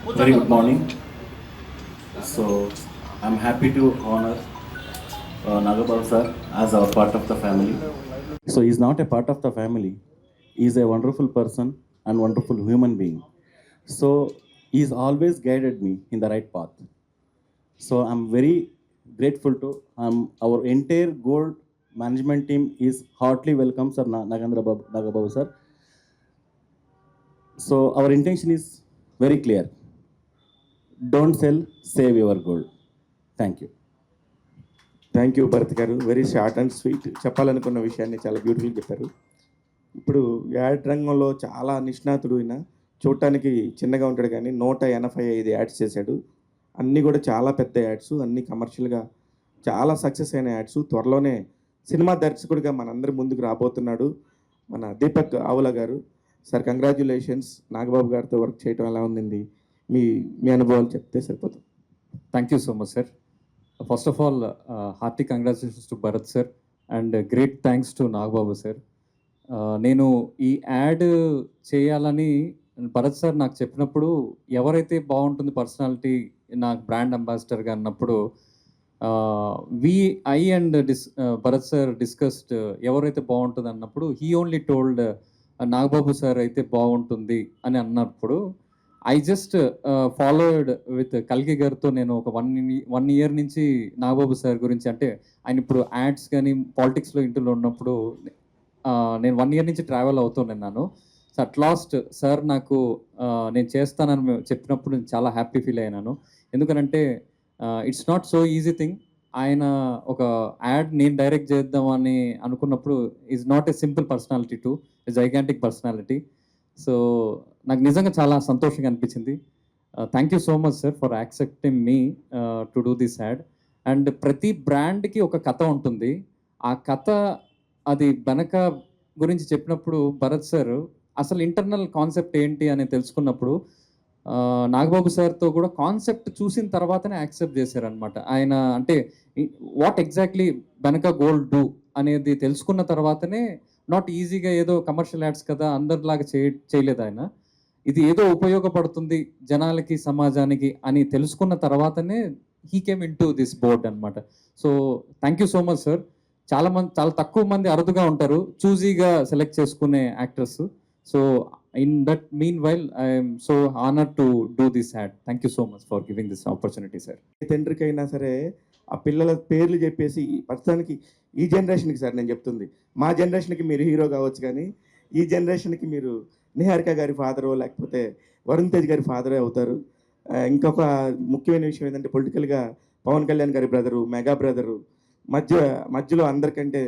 Very good morning. So, I'm happy to honor Nagababu sir as our part of the family. So, he's not a part of the family. He's a wonderful person and wonderful human being. So, he's always guided me in the right path. So, I'm very grateful to our entire Gold management team is heartily welcome, Sir Nagababu sir. So, our intention is very clear. Don't sell, save your gold. Thank you. Thank you Bharat గారు. Very short and sweet. చెప్పాలనుకున్న విషయాన్ని చాలా beautiful చెప్పారు. ఇప్పుడు add రంగంలో చాలా నిష్ణాతుడు అయిన, చూడటానికి చిన్నగా ఉంటాడు కానీ 185 యాడ్స్ చేశాడు. అన్నీ కూడా చాలా పెద్ద యాడ్స్, అన్నీ కమర్షియల్గా చాలా సక్సెస్ అయిన యాడ్స్. త్వరలోనే సినిమా దర్శకుడిగా మనందరి ముందుకు రాబోతున్నాడు మన దీపక్ ఆవుల గారు. Sir congratulations. నాగబాబు గారితో వర్క్ చేయడం ఎలా ఉందండి, మీ మీ అనుభవాలు చెప్తే సరిపోతుంది. Thank you so much, sir. First of all, hearty congratulations to Bharat sir and great thanks to Nagbabu sir. నేను ఈ యాడ్ చేయాలని భరత్ సార్ నాకు చెప్పినప్పుడు, ఎవరైతే బాగుంటుంది పర్సనాలిటీ నాకు బ్రాండ్ అంబాసిడర్గా అన్నప్పుడు, I and Bharat sir discussed ఎవరైతే బాగుంటుంది అన్నప్పుడు, he only told Nagababu sir అయితే బాగుంటుంది అని అన్నప్పుడు, ఐ జస్ట్ ఫాలోడ్ విత్ కల్కి గారితో నేను ఒక 1 ఇయర్ నుంచి నాగబాబు సార్ గురించి, అంటే ఆయన ఇప్పుడు యాడ్స్ కానీ పాలిటిక్స్లో ఇంటర్లో ఉన్నప్పుడు నేను 1 ఇయర్ నుంచి ట్రావెల్ అవుతున్నాను. సో అట్ లాస్ట్ సార్ నాకు నేను చేస్తానని చెప్పినప్పుడు నేను చాలా హ్యాపీ ఫీల్ అయినాను. ఎందుకనంటే it's not so easy thing. ఆయన ఒక యాడ్ నేను డైరెక్ట్ చేద్దామని అనుకున్నప్పుడు is not a simple personality to a gigantic personality. So నాకు నిజంగా చాలా సంతోషంగా అనిపించింది. Thank you so much sir for accepting me to do this add. And ప్రతి బ్రాండ్కి ఒక కథ ఉంటుంది. ఆ కథ అది వెనక గురించి చెప్పినప్పుడు భరత్ సార్ అసలు ఇంటర్నల్ కాన్సెప్ట్ ఏంటి అని తెలుసుకున్నప్పుడు, నాగబాబు సార్తో కూడా కాన్సెప్ట్ చూసిన తర్వాతనే యాక్సెప్ట్ చేశారనమాట. ఆయన అంటే వాట్ ఎగ్జాక్ట్లీ వెనక గోల్డ్ డూ అనేది తెలుసుకున్న తర్వాతనే, నాట్ ఈజీగా ఏదో కమర్షియల్ యాడ్స్ కదా అందరిలాగా చేయలేదు ఆయన. ఇది ఏదో ఉపయోగపడుతుంది జనాలకి, సమాజానికి అని తెలుసుకున్న తర్వాతనే he came into this board అనమాట. So thank you so much sir. చాలా తక్కువ మంది అరుదుగా ఉంటారు చూజీగా సెలెక్ట్ చేసుకునే actors. So in that meanwhile I'm so honour to do this ad. Thank you so much for giving this opportunity sir. ఏ తండ్రికైనా సరే ఆ పిల్లల పేర్లు చెప్పేసి, ప్రస్తుతానికి ఈ జనరేషన్కి సార్ నేను చెప్తుంది, మా జనరేషన్కి మీరు హీరో కావచ్చు కానీ ఈ జనరేషన్కి మీరు నిహారిక గారి ఫాదరు లేకపోతే వరుణ్ తేజ్ గారి ఫాదరే అవుతారు. ఇంకొక ముఖ్యమైన విషయం ఏంటంటే, పొలిటికల్గా పవన్ కళ్యాణ్ గారి బ్రదరు, మెగా బ్రదరు, మధ్యలో అందరికంటే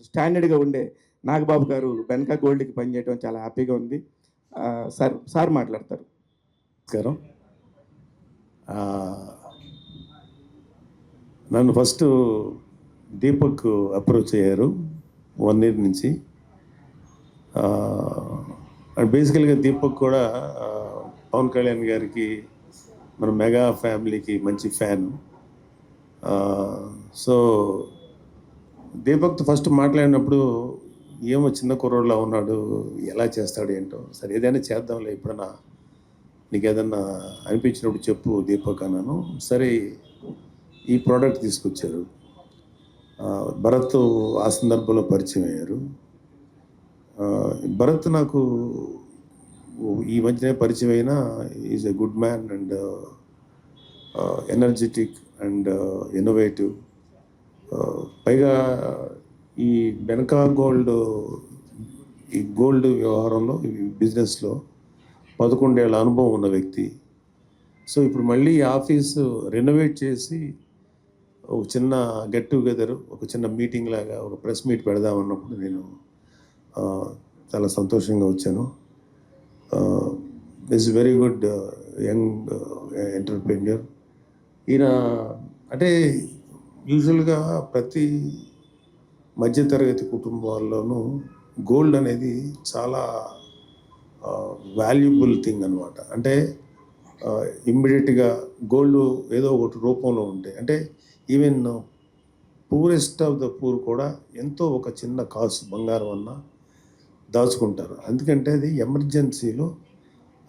స్టాండర్డ్గా ఉండే నాగబాబు గారు బెనకా గోల్డ్కి పనిచేయడం చాలా హ్యాపీగా ఉంది. సార్ మాట్లాడతారు. నమస్కారం. నన్ను ఫస్ట్ దీపక్ అప్రోచ్ అయ్యారు 1 ఇయర్ నుంచి. అండ్ బేసికల్గా దీపక్ కూడా పవన్ కళ్యాణ్ గారికి, మన మెగా ఫ్యామిలీకి మంచి ఫ్యాన్. సో దీపక్తో ఫస్ట్ మాట్లాడినప్పుడు, ఏమో చిన్న కుర్రోడ్లా ఉన్నాడు, ఎలా చేస్తాడు ఏంటో, సరే ఏదైనా చేద్దాంలే, ఎప్పుడన్నా నీకు ఏదన్నా అనిపించినప్పుడు చెప్పు దీపక్ అన్నాను. సరే ఈ ప్రోడక్ట్ తీసుకొచ్చారు. భరత్ ఆ సందర్భంలో పరిచయం అయ్యారు. భరత్ నాకు ఈ మధ్యనే పరిచయం అయినా is a good man and energetic and innovative. పైగా ఈ బెనకా గోల్డ్, ఈ గోల్డ్ వ్యవహారంలో, ఈ బిజినెస్లో 11 ఏళ్ళ అనుభవం ఉన్న వ్యక్తి. సో ఇప్పుడు మళ్ళీ ఆఫీసు రెనోవేట్ చేసి ఒక చిన్న గెట్ టుగెదర్, ఒక చిన్న మీటింగ్ లాగా, ఒక ప్రెస్ మీట్ పెడదామన్నప్పుడు నేను చాలా సంతోషంగా వచ్చాను. Is very good young entrepreneur. ఈయన అంటే యూజువల్గా ప్రతి మధ్యతరగతి కుటుంబాల్లోనూ గోల్డ్ అనేది చాలా వాల్యుబుల్ థింగ్ అనమాట. అంటే ఇమ్మీడియట్గా గోల్డ్ ఏదో ఒకటి రూపంలో ఉంటాయి. అంటే even poorest of the poor కూడా ఎంతో ఒక చిన్న కాసు బంగారం అన్నా దాచుకుంటారు. ఎందుకంటే అది ఎమర్జెన్సీలో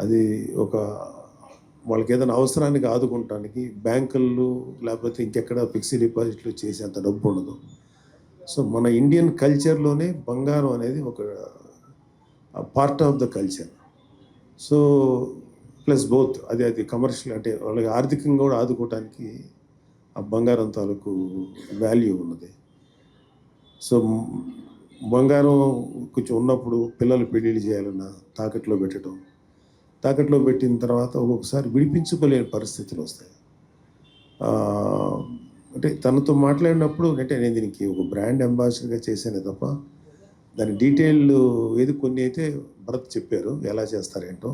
అది ఒక వాళ్ళకి ఏదైనా అవసరానికి ఆదుకుంటానికి బ్యాంకులు లేకపోతే ఇంకెక్కడ ఫిక్స్డ్ డిపాజిట్లు చేసేంత డబ్బు ఉండదు. సో మన ఇండియన్ కల్చర్లోనే బంగారం అనేది ఒక part of the culture. So plus both అది కమర్షియల్ అంటే వాళ్ళకి ఆర్థికంగా కూడా ఆదుకోవటానికి ఆ బంగారం తాలూకు వాల్యూ ఉన్నది. సో బంగారం కొంచెం ఉన్నప్పుడు పిల్లలు పెళ్ళిళ్ళు చేయాలన్నా తాకట్లో పెట్టడం, తాకట్లో పెట్టిన తర్వాత ఒక్కొక్కసారి విడిపించుకోలేని పరిస్థితులు వస్తాయి. అంటే తనతో మాట్లాడినప్పుడు అంటే నేను దీనికి ఒక బ్రాండ్ అంబాసిడర్గా చేశానే తప్ప దాని డీటెయిల్ ఏది కొన్ని అయితే భరత్ చెప్పారు ఎలా చేస్తారేంటో,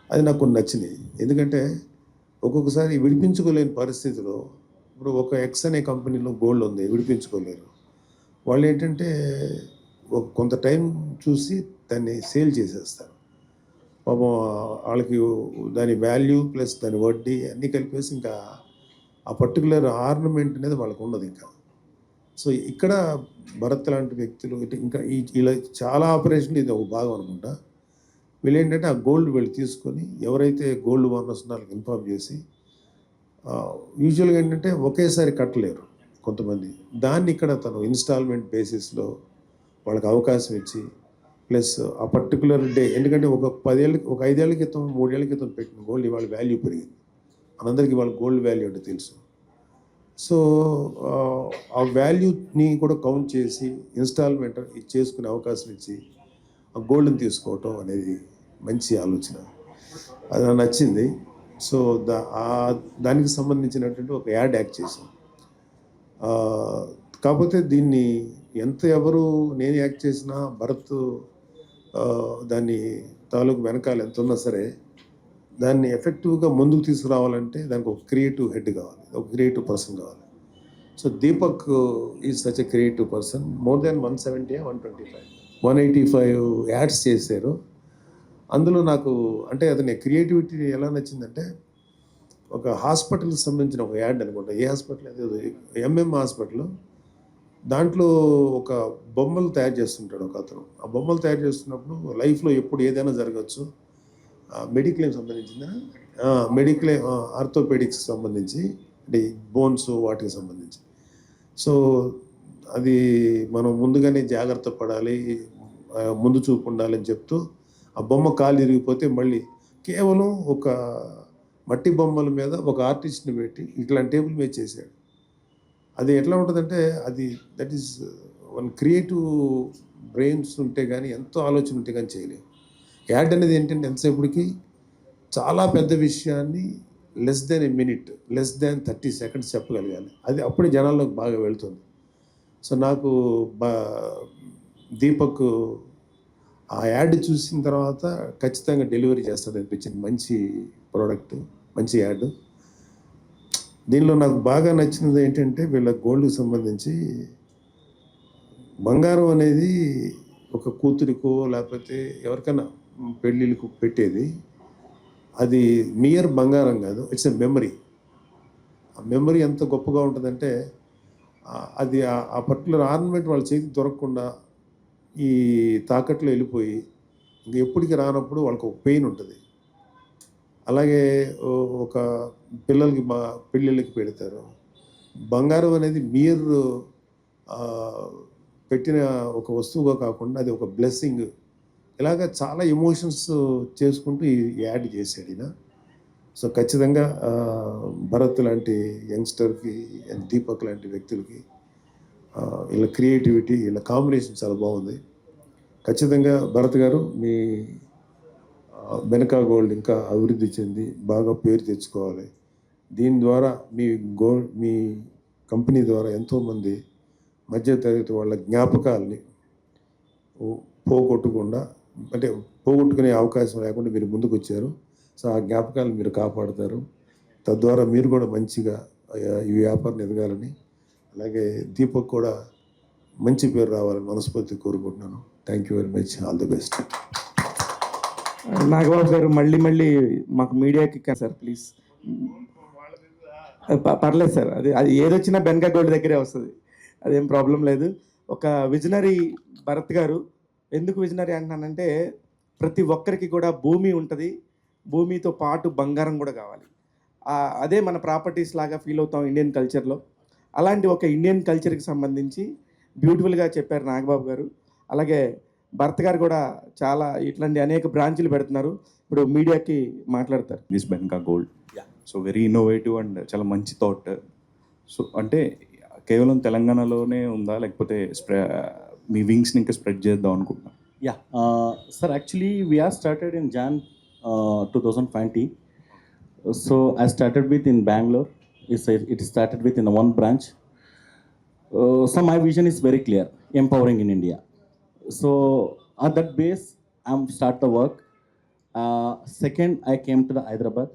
అది నాకు కొన్ని నచ్చినాయి. ఎందుకంటే ఒక్కొక్కసారి విడిపించుకోలేని పరిస్థితిలో ఇప్పుడు ఒక ఎక్స్ అనే కంపెనీలో గోల్డ్ ఉంది, విడిపించుకోలేరు. వాళ్ళు ఏంటంటే ఒక కొంత టైం చూసి దాన్ని సేల్ చేసేస్తారు. పాపం వాళ్ళకి దాని వాల్యూ ప్లస్ దాని వడ్డీ అన్నీ కలిపేసి ఇంకా ఆ పర్టికులర్ ఆర్నమెంట్ అనేది వాళ్ళకు ఉండదు ఇంకా. సో ఇక్కడ భరత్ లాంటి వ్యక్తులు ఇంకా ఇలా చాలా ఆపరేషన్ ఇది ఒక భాగం అనుకుంటా. వీళ్ళు ఏంటంటే ఆ గోల్డ్ వీళ్ళు తీసుకొని ఎవరైతే గోల్డ్ ఓనర్స్ వాళ్ళకి ఇన్ఫార్మ్ చేసి యూజువల్గా ఏంటంటే ఒకేసారి కట్టలేరు కొంతమంది, దాన్ని ఇక్కడ తను ఇన్స్టాల్మెంట్ బేసిస్లో వాళ్ళకి అవకాశం ఇచ్చి ప్లస్ ఆ పర్టికులర్ డే ఎందుకంటే ఒక 5 ఏళ్ళ క్రితం 3 ఏళ్ళ క్రితం పెట్టిన గోల్డ్ ఇవాళ వాల్యూ పెరిగింది. మనందరికీ వాళ్ళ గోల్డ్ వాల్యూ అంటే తెలుసు. సో ఆ వాల్యూని కూడా కౌంట్ చేసి ఇన్స్టాల్మెంట్ చేసుకునే అవకాశం ఇచ్చి ఆ గోల్డ్ని తీసుకోవటం అనేది మంచి ఆలోచన, అది నాకు నచ్చింది. సో దానికి సంబంధించినటువంటి ఒక యాడ్ యాక్ట్ చేశాం. కాకపోతే దీన్ని ఎవరు నేను యాక్ట్ చేసినా భరత్ దాన్ని తాలూకు వెనకాల ఎంత ఉన్నా సరే దాన్ని ఎఫెక్టివ్గా ముందుకు తీసుకురావాలంటే దానికి ఒక క్రియేటివ్ హెడ్ కావాలి, ఒక క్రియేటివ్ పర్సన్ కావాలి. So Deepak is such a creative person. More than 185 ads చేశారు. అందులో నాకు అంటే అతని క్రియేటివిటీ ఎలా నచ్చిందంటే ఒక హాస్పిటల్కి సంబంధించిన ఒక యాడ్ అనుకుంటా, ఏ హాస్పిటల్ అదే ఎంఎం హాస్పిటల్, దాంట్లో ఒక బొమ్మలు తయారు చేస్తుంటాడు ఒక అతను. ఆ బొమ్మలు తయారు చేస్తున్నప్పుడు లైఫ్లో ఎప్పుడు ఏదైనా జరగచ్చు, మెడిక్లెయిమ్ సంబంధించిందా మెడిక్లెయిమ్ ఆర్థోపెడిక్స్ సంబంధించి అంటే బోన్స్ వాటికి సంబంధించి. సో అది మనం ముందుగానే జాగ్రత్త పడాలి, ముందు చూపు ఉండాలని చెప్తూ ఆ బొమ్మ కాలు ఇరిగిపోతే మళ్ళీ కేవలం ఒక మట్టి బొమ్మల మీద ఒక ఆర్టిస్ట్ని పెట్టి ఇట్లాంటి టేబుల్ మీద చేశాడు. అది ఎట్లా ఉంటుందంటే అది that is one creative brains ఉంటే కానీ ఎంతో ఆలోచన ఉంటే కానీ చేయలేము. యాడ్ అనేది ఏంటంటే ఎంతసేపటికి చాలా పెద్ద విషయాన్ని less than a minute, less than 30 seconds చెప్పగలగాలి. అది అప్పుడే జనాల్లోకి బాగా వెళ్తుంది. సో నాకు దీపక్ ఆ యాడ్ చూసిన తర్వాత ఖచ్చితంగా డెలివరీ చేస్తుంది అనిపించింది. మంచి ప్రోడక్ట్, మంచి యాడ్. దీనిలో నాకు బాగా నచ్చినది ఏంటంటే వీళ్ళ గోల్డ్కి సంబంధించి బంగారం అనేది ఒక కూతురికో లేకపోతే ఎవరికైనా పెళ్ళిళ్ళకు పెట్టేది, అది మియర్ బంగారం కాదు, ఇట్స్ ఎ మెమరీ. ఆ మెమరీ ఎంత గొప్పగా ఉంటుందంటే అది ఆ పర్టికులర్ ఆర్నమెంట్ వాళ్ళ చేతికి దొరకకుండా ఈ తాకట్లో వెళ్ళిపోయి ఇంక ఎప్పటికి రానప్పుడు వాళ్ళకి ఒక పెయిన్ ఉంటుంది. అలాగే ఒక పిల్లలకి పెళ్ళిళ్ళకి పెడతారు. బంగారం అనేది మియర్ పెట్టిన ఒక వస్తువుగా కాకుండా అది ఒక బ్లెస్సింగ్. ఇలాగ చాలా ఎమోషన్స్ చేసుకుంటూ ఈ యాడ్ చేశాడు ఈయన. సో ఖచ్చితంగా భరత్ లాంటి యంగ్స్టర్కి అండ్ దీపక్ లాంటి వ్యక్తులకి వీళ్ళ క్రియేటివిటీ, వీళ్ళ కాంబినేషన్ చాలా బాగుంది. ఖచ్చితంగా భరత్ గారు మీ బెనకా గోల్డ్ ఇంకా అభివృద్ధి చెంది బాగా పేరు తెచ్చుకోవాలి. దీని ద్వారా మీ కంపెనీ ద్వారా ఎంతోమంది మధ్యతరగతి వాళ్ళ జ్ఞాపకాలని పోగొట్టకుండా అంటే పోగొట్టుకునే అవకాశం లేకుండా మీరు ముందుకు వచ్చారు. సో ఆ జ్ఞాపకాలను మీరు కాపాడుతారు. తద్వారా మీరు కూడా మంచిగా ఈ వ్యాపారం ఎదగాలని, అలాగే దీపక్ కూడా మంచి పేరు రావాలని మనస్ఫూర్తి కోరుకుంటున్నాను. Thank you very much, all the best. Nagababu గారు మళ్ళీ మాకు మీడియాకి సార్ ప్లీజ్. పర్లేదు సార్, అది ఏదొచ్చినా బెనకా గోల్డ్ దగ్గరే వస్తుంది, అదేం ప్రాబ్లం లేదు. ఒక విజనరీ భరత్ గారు. ఎందుకు విజనరీ అంటున్నానంటే ప్రతి ఒక్కరికి కూడా భూమి ఉంటుంది, భూమితో పాటు బంగారం కూడా కావాలి. అదే మన ప్రాపర్టీస్ లాగా ఫీల్ అవుతాం ఇండియన్ కల్చర్లో. అలాంటి ఒక ఇండియన్ కల్చర్కి సంబంధించి బ్యూటిఫుల్గా చెప్పారు నాగబాబు గారు. అలాగే భరత్ గారు కూడా చాలా ఇట్లాంటి అనేక బ్రాంచ్లు పెడుతున్నారు. ఇప్పుడు మీడియాకి మాట్లాడతారు. దిస్ బెన్కా gold. So very innovative and చాలా మంచి థాట్. సో అంటే కేవలం తెలంగాణలోనే ఉందా, లేకపోతే మీ వింగ్స్ని ఇంకా స్ప్రెడ్ చేద్దాం అనుకుంటున్నా? Yeah, sir, actually, we are started in Jan 2020. So I started with in Bangalore. It started with in one branch. So my vision is very clear: empowering in India. So at that base, I'm start the work. Second, I came to the Hyderabad.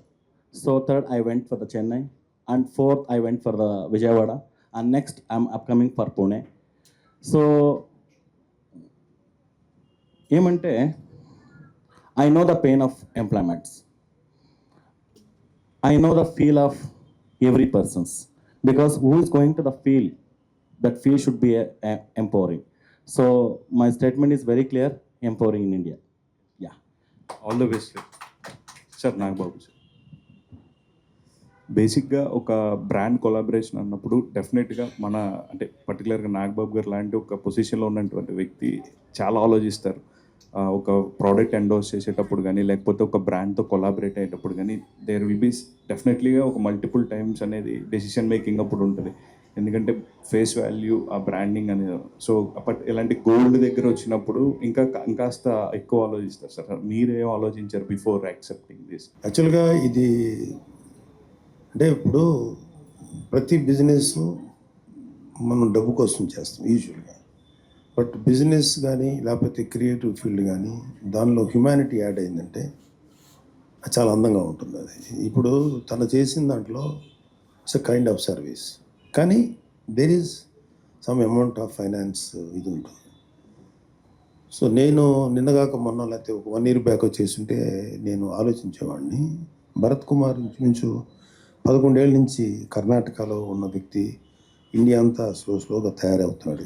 So third, I went for the Chennai, and fourth, I went for the Vijayawada, and next, I'm upcoming for Pune. So ఏమంటే I know the pain of employments, I know the feel of every persons, because who is going to the feel, that feel should be empowering. So my statement is very clear: empowering in India. Yeah, all the best sir. Nagababu sir, బేసిక్గా ఒక brand collaboration అన్నప్పుడు డెఫినెట్గా మన అంటే పర్టికులర్గా నాగబాబు గారు లాంటి ఒక పొజిషన్లో ఉన్నటువంటి వ్యక్తి చాలా ఆలోచిస్తారు. ఒక ప్రోడక్ట్ ఎండోర్స్ చేసేటప్పుడు కానీ, లేకపోతే ఒక బ్రాండ్తో కొలాబరేట్ అయ్యేటప్పుడు కానీ, దేర్ విల్ బీ డెఫినెట్లీగా ఒక మల్టిపుల్ టైమ్స్ అనేది డెసిషన్ మేకింగ్ అప్పుడు ఉంటుంది. ఎందుకంటే ఫేస్ వాల్యూ, ఆ బ్రాండింగ్ అనేది. సో బట్ ఇలాంటి గోల్డ్ దగ్గర వచ్చినప్పుడు ఇంకాస్త ఎక్కువ ఆలోచిస్తారు సార్. మీరేం ఆలోచించారు బిఫోర్ యాక్సెప్టింగ్ దిస్? యాక్చువల్గా ఇది అంటే ఇప్పుడు ప్రతి బిజినెస్ మనం డబ్బు కోసం చేస్తాం యూజువల్గా. బట్ బిజినెస్ కానీ లేకపోతే క్రియేటివ్ ఫీల్డ్ కానీ దానిలో హ్యుమానిటీ యాడ్ అయిందంటే అది చాలా అందంగా ఉంటుంది. అది ఇప్పుడు తను చేసిన దాంట్లో it's a kind of service, కానీ there is some amount of finance ఇది ఉంటుంది. సో నేను నిన్నగాక మొన్న లేకపోతే ఒక 1 year బ్యాక్ చేస్తుంటే నేను ఆలోచించేవాడిని, భరత్ కుమార్ నుంచి 11 ఏళ్ళ నుంచి కర్ణాటకలో ఉన్న వ్యక్తి ఇండియా అంతా స్లోగా తయారవుతున్నాడు.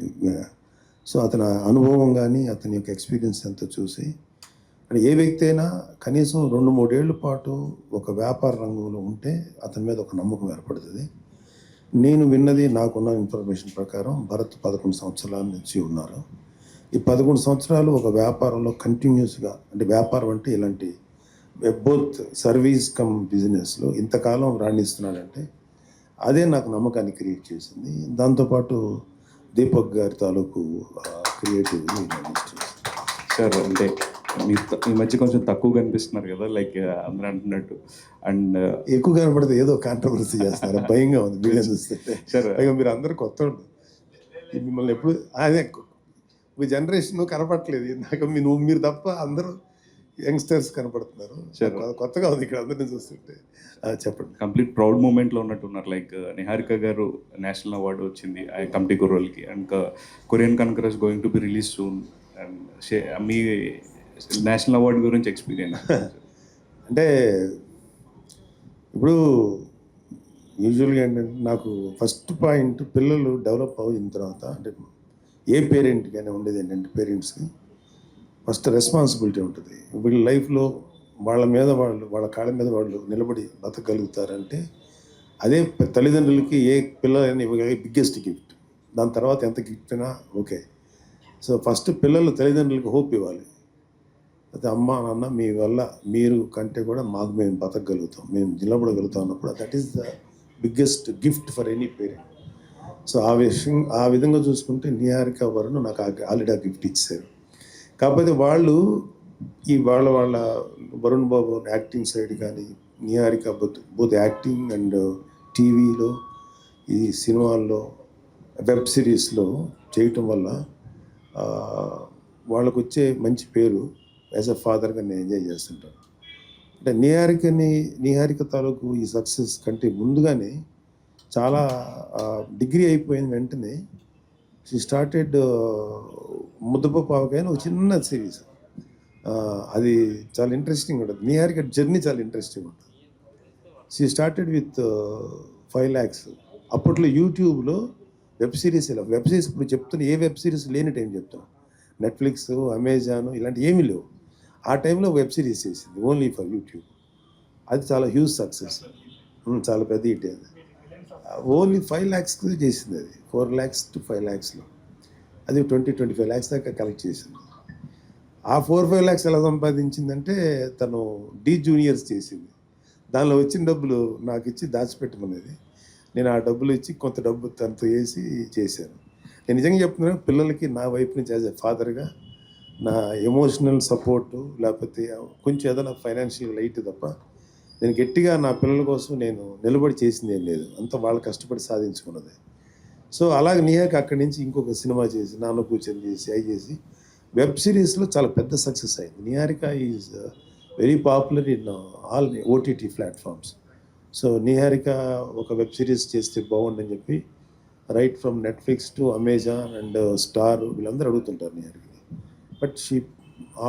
సో అతని అనుభవం కానీ అతని యొక్క ఎక్స్పీరియన్స్ అంతా చూసి, అంటే ఏ వ్యక్తి అయినా కనీసం 2-3 ఏళ్ళ పాటు ఒక వ్యాపార రంగంలో ఉంటే అతని మీద ఒక నమ్మకం ఏర్పడుతుంది. నేను విన్నది, నాకున్న ఇన్ఫర్మేషన్ ప్రకారం భరత్ 11 సంవత్సరాల నుంచి ఉన్నారు. ఈ 11 సంవత్సరాలు ఒక వ్యాపారంలో కంటిన్యూస్గా, అంటే వ్యాపారం అంటే ఇలాంటి బోత్ సర్వీస్ కమ్ బిజినెస్లో ఇంతకాలం రాణిస్తున్నాడంటే అదే నాకు నమ్మకాన్ని క్రియేట్ చేసింది. దాంతోపాటు దీపక్ గారి తాలూకు క్రియేటివ్ సార్. అంటే మీరు ఈ మధ్య కొంచెం తక్కువ కనిపిస్తున్నారు కదా, లైక్ అందరూ అంటున్నట్టు. అండ్ ఎక్కువ కనపడితే ఏదో కాంట్రవర్సీ చేస్తారు, భయంగా ఉంది వీడియో చూస్తే. సార్ పైగా మీరు అందరూ కొత్త మిమ్మల్ని ఎప్పుడు అదే మీ జనరేషన్ కనపడట్లేదు నాకు, మీరు తప్ప అందరూ యంగ్స్టర్స్ కనపడుతున్నారు. కొత్తగా ఉంది ఇక్కడ అందరినీ చూస్తుంటే. చెప్పండి. కంప్లీట్ ప్రౌడ్ మూమెంట్లో ఉన్నట్టున్నారు. లైక్ నిహారిక గారు నేషనల్ అవార్డు వచ్చింది ఆ కమిటీ కుర్రోల్కి, and Korean conquerors going to be release soon. And మీ నేషనల్ అవార్డు గురించి ఎక్స్పీరియన్స్ అంటే ఇప్పుడు యూజువల్గా ఏంటంటే నాకు ఫస్ట్ పాయింట్ పిల్లలు డెవలప్ అయిన తర్వాత, అంటే ఏ పేరెంట్కైనా ఉండేది ఏంటంటే పేరెంట్స్కి ఫస్ట్ రెస్పాన్సిబిలిటీ ఉంటుంది. వీళ్ళ లైఫ్లో వాళ్ళ కాళ్ళ మీద వాళ్ళు నిలబడి బతకగలుగుతారంటే అదే తల్లిదండ్రులకి ఏ పిల్లలైనా ఇవ్వగలిగే బిగ్గెస్ట్ గిఫ్ట్. దాని తర్వాత ఎంత గిఫ్ట్ అయినా ఓకే. సో ఫస్ట్ పిల్లలు తల్లిదండ్రులకు హోప్ ఇవ్వాలి. అయితే అమ్మ నాన్న మీ వల్ల మీరు కంటే కూడా మాకు మేము బతకగలుగుతాం, మేము నిలబడగలుగుతాం అన్నప్పుడు that is the biggest gift for any parent. So ఆ విధంగా చూసుకుంటే నిహారిక వరుణ్ నాకు ఆల్రెడీ ఆ గిఫ్ట్ ఇచ్చారు. కాకపోతే వాళ్ళు ఈ వాళ్ళ వరుణ్ బాబు యాక్టింగ్ సైడ్ కానీ, నిహారిక బోత్ యాక్టింగ్ అండ్ టీవీలో, ఈ సినిమాల్లో, వెబ్ సిరీస్లో చేయటం వల్ల వాళ్ళకు వచ్చే మంచి పేరు యాజ్ అ ఫాదర్గా నేను ఎంజాయ్ చేస్తుంటాను. అంటే నిహారిక తాలూకు ఈ సక్సెస్ కంటే ముందుగానే చాలా డిగ్రీ అయిపోయిన వెంటనే షీ స్టార్టెడ్ ముద్దపప్పు ఆవకాయ ఒక చిన్న సిరీస్. అది చాలా ఇంట్రెస్టింగ్ ఉంటుంది. నిహారిక జర్నీ చాలా ఇంట్రెస్టింగ్ ఉంటుంది. She started with 5 lakhs. అప్పట్లో యూట్యూబ్లో వెబ్ సిరీస్ ఇప్పుడు చెప్తున్నా, ఏ వెబ్ సిరీస్ లేని టైం చెప్తున్నా. నెట్ఫ్లిక్స్, అమెజాన్ ఇలాంటి ఏమీ లేవు. ఆ టైంలో వెబ్ సిరీస్ చేసింది ఓన్లీ ఫర్ యూట్యూబ్. అది చాలా హ్యూజ్ సక్సెస్, చాలా పెద్ద హిట్ అది. ఓన్లీ 5 lakhs చేసింది అది, 4 lakhs to 5 lakhsలో. అది 25 lakhs దాకా కలెక్ట్ చేసింది. ఆ 4-5 lakhs ఎలా సంపాదించిందంటే తను డి జూనియర్స్ చేసింది. దానిలో వచ్చిన డబ్బులు నాకు ఇచ్చి దాచిపెట్టమనేది. నేను ఆ డబ్బులు ఇచ్చి కొంత డబ్బు తనతో వేసి చేశాను. నేను నిజంగా చెప్తున్నాను, పిల్లలకి నా వైపు నుంచి యాజ్ ఎ ఫాదర్గా నా ఎమోషనల్ సపోర్టు, లేకపోతే కొంచెం ఏదైనా ఫైనాన్షియల్ లైట్ తప్ప నేను గట్టిగా నా పిల్లల కోసం నేను నిలబడి చేసింది ఏం లేదు. అంతా వాళ్ళు కష్టపడి సాధించుకున్నది. సో అలాగే నిహాకి అక్కడి నుంచి ఇంకొక సినిమా చేసి, నాన్న కూర్చొని చేసి, అవి చేసి వెబ్ సిరీస్లో చాలా పెద్ద సక్సెస్ అయింది. Niharika is very popular in all OTT platforms. So Niharika ఒక వెబ్ సిరీస్ చేస్తే బాగుండని చెప్పి right from Netflix to Amazon and Star వీళ్ళందరూ అడుగుతుంటారు నిహారికని. But she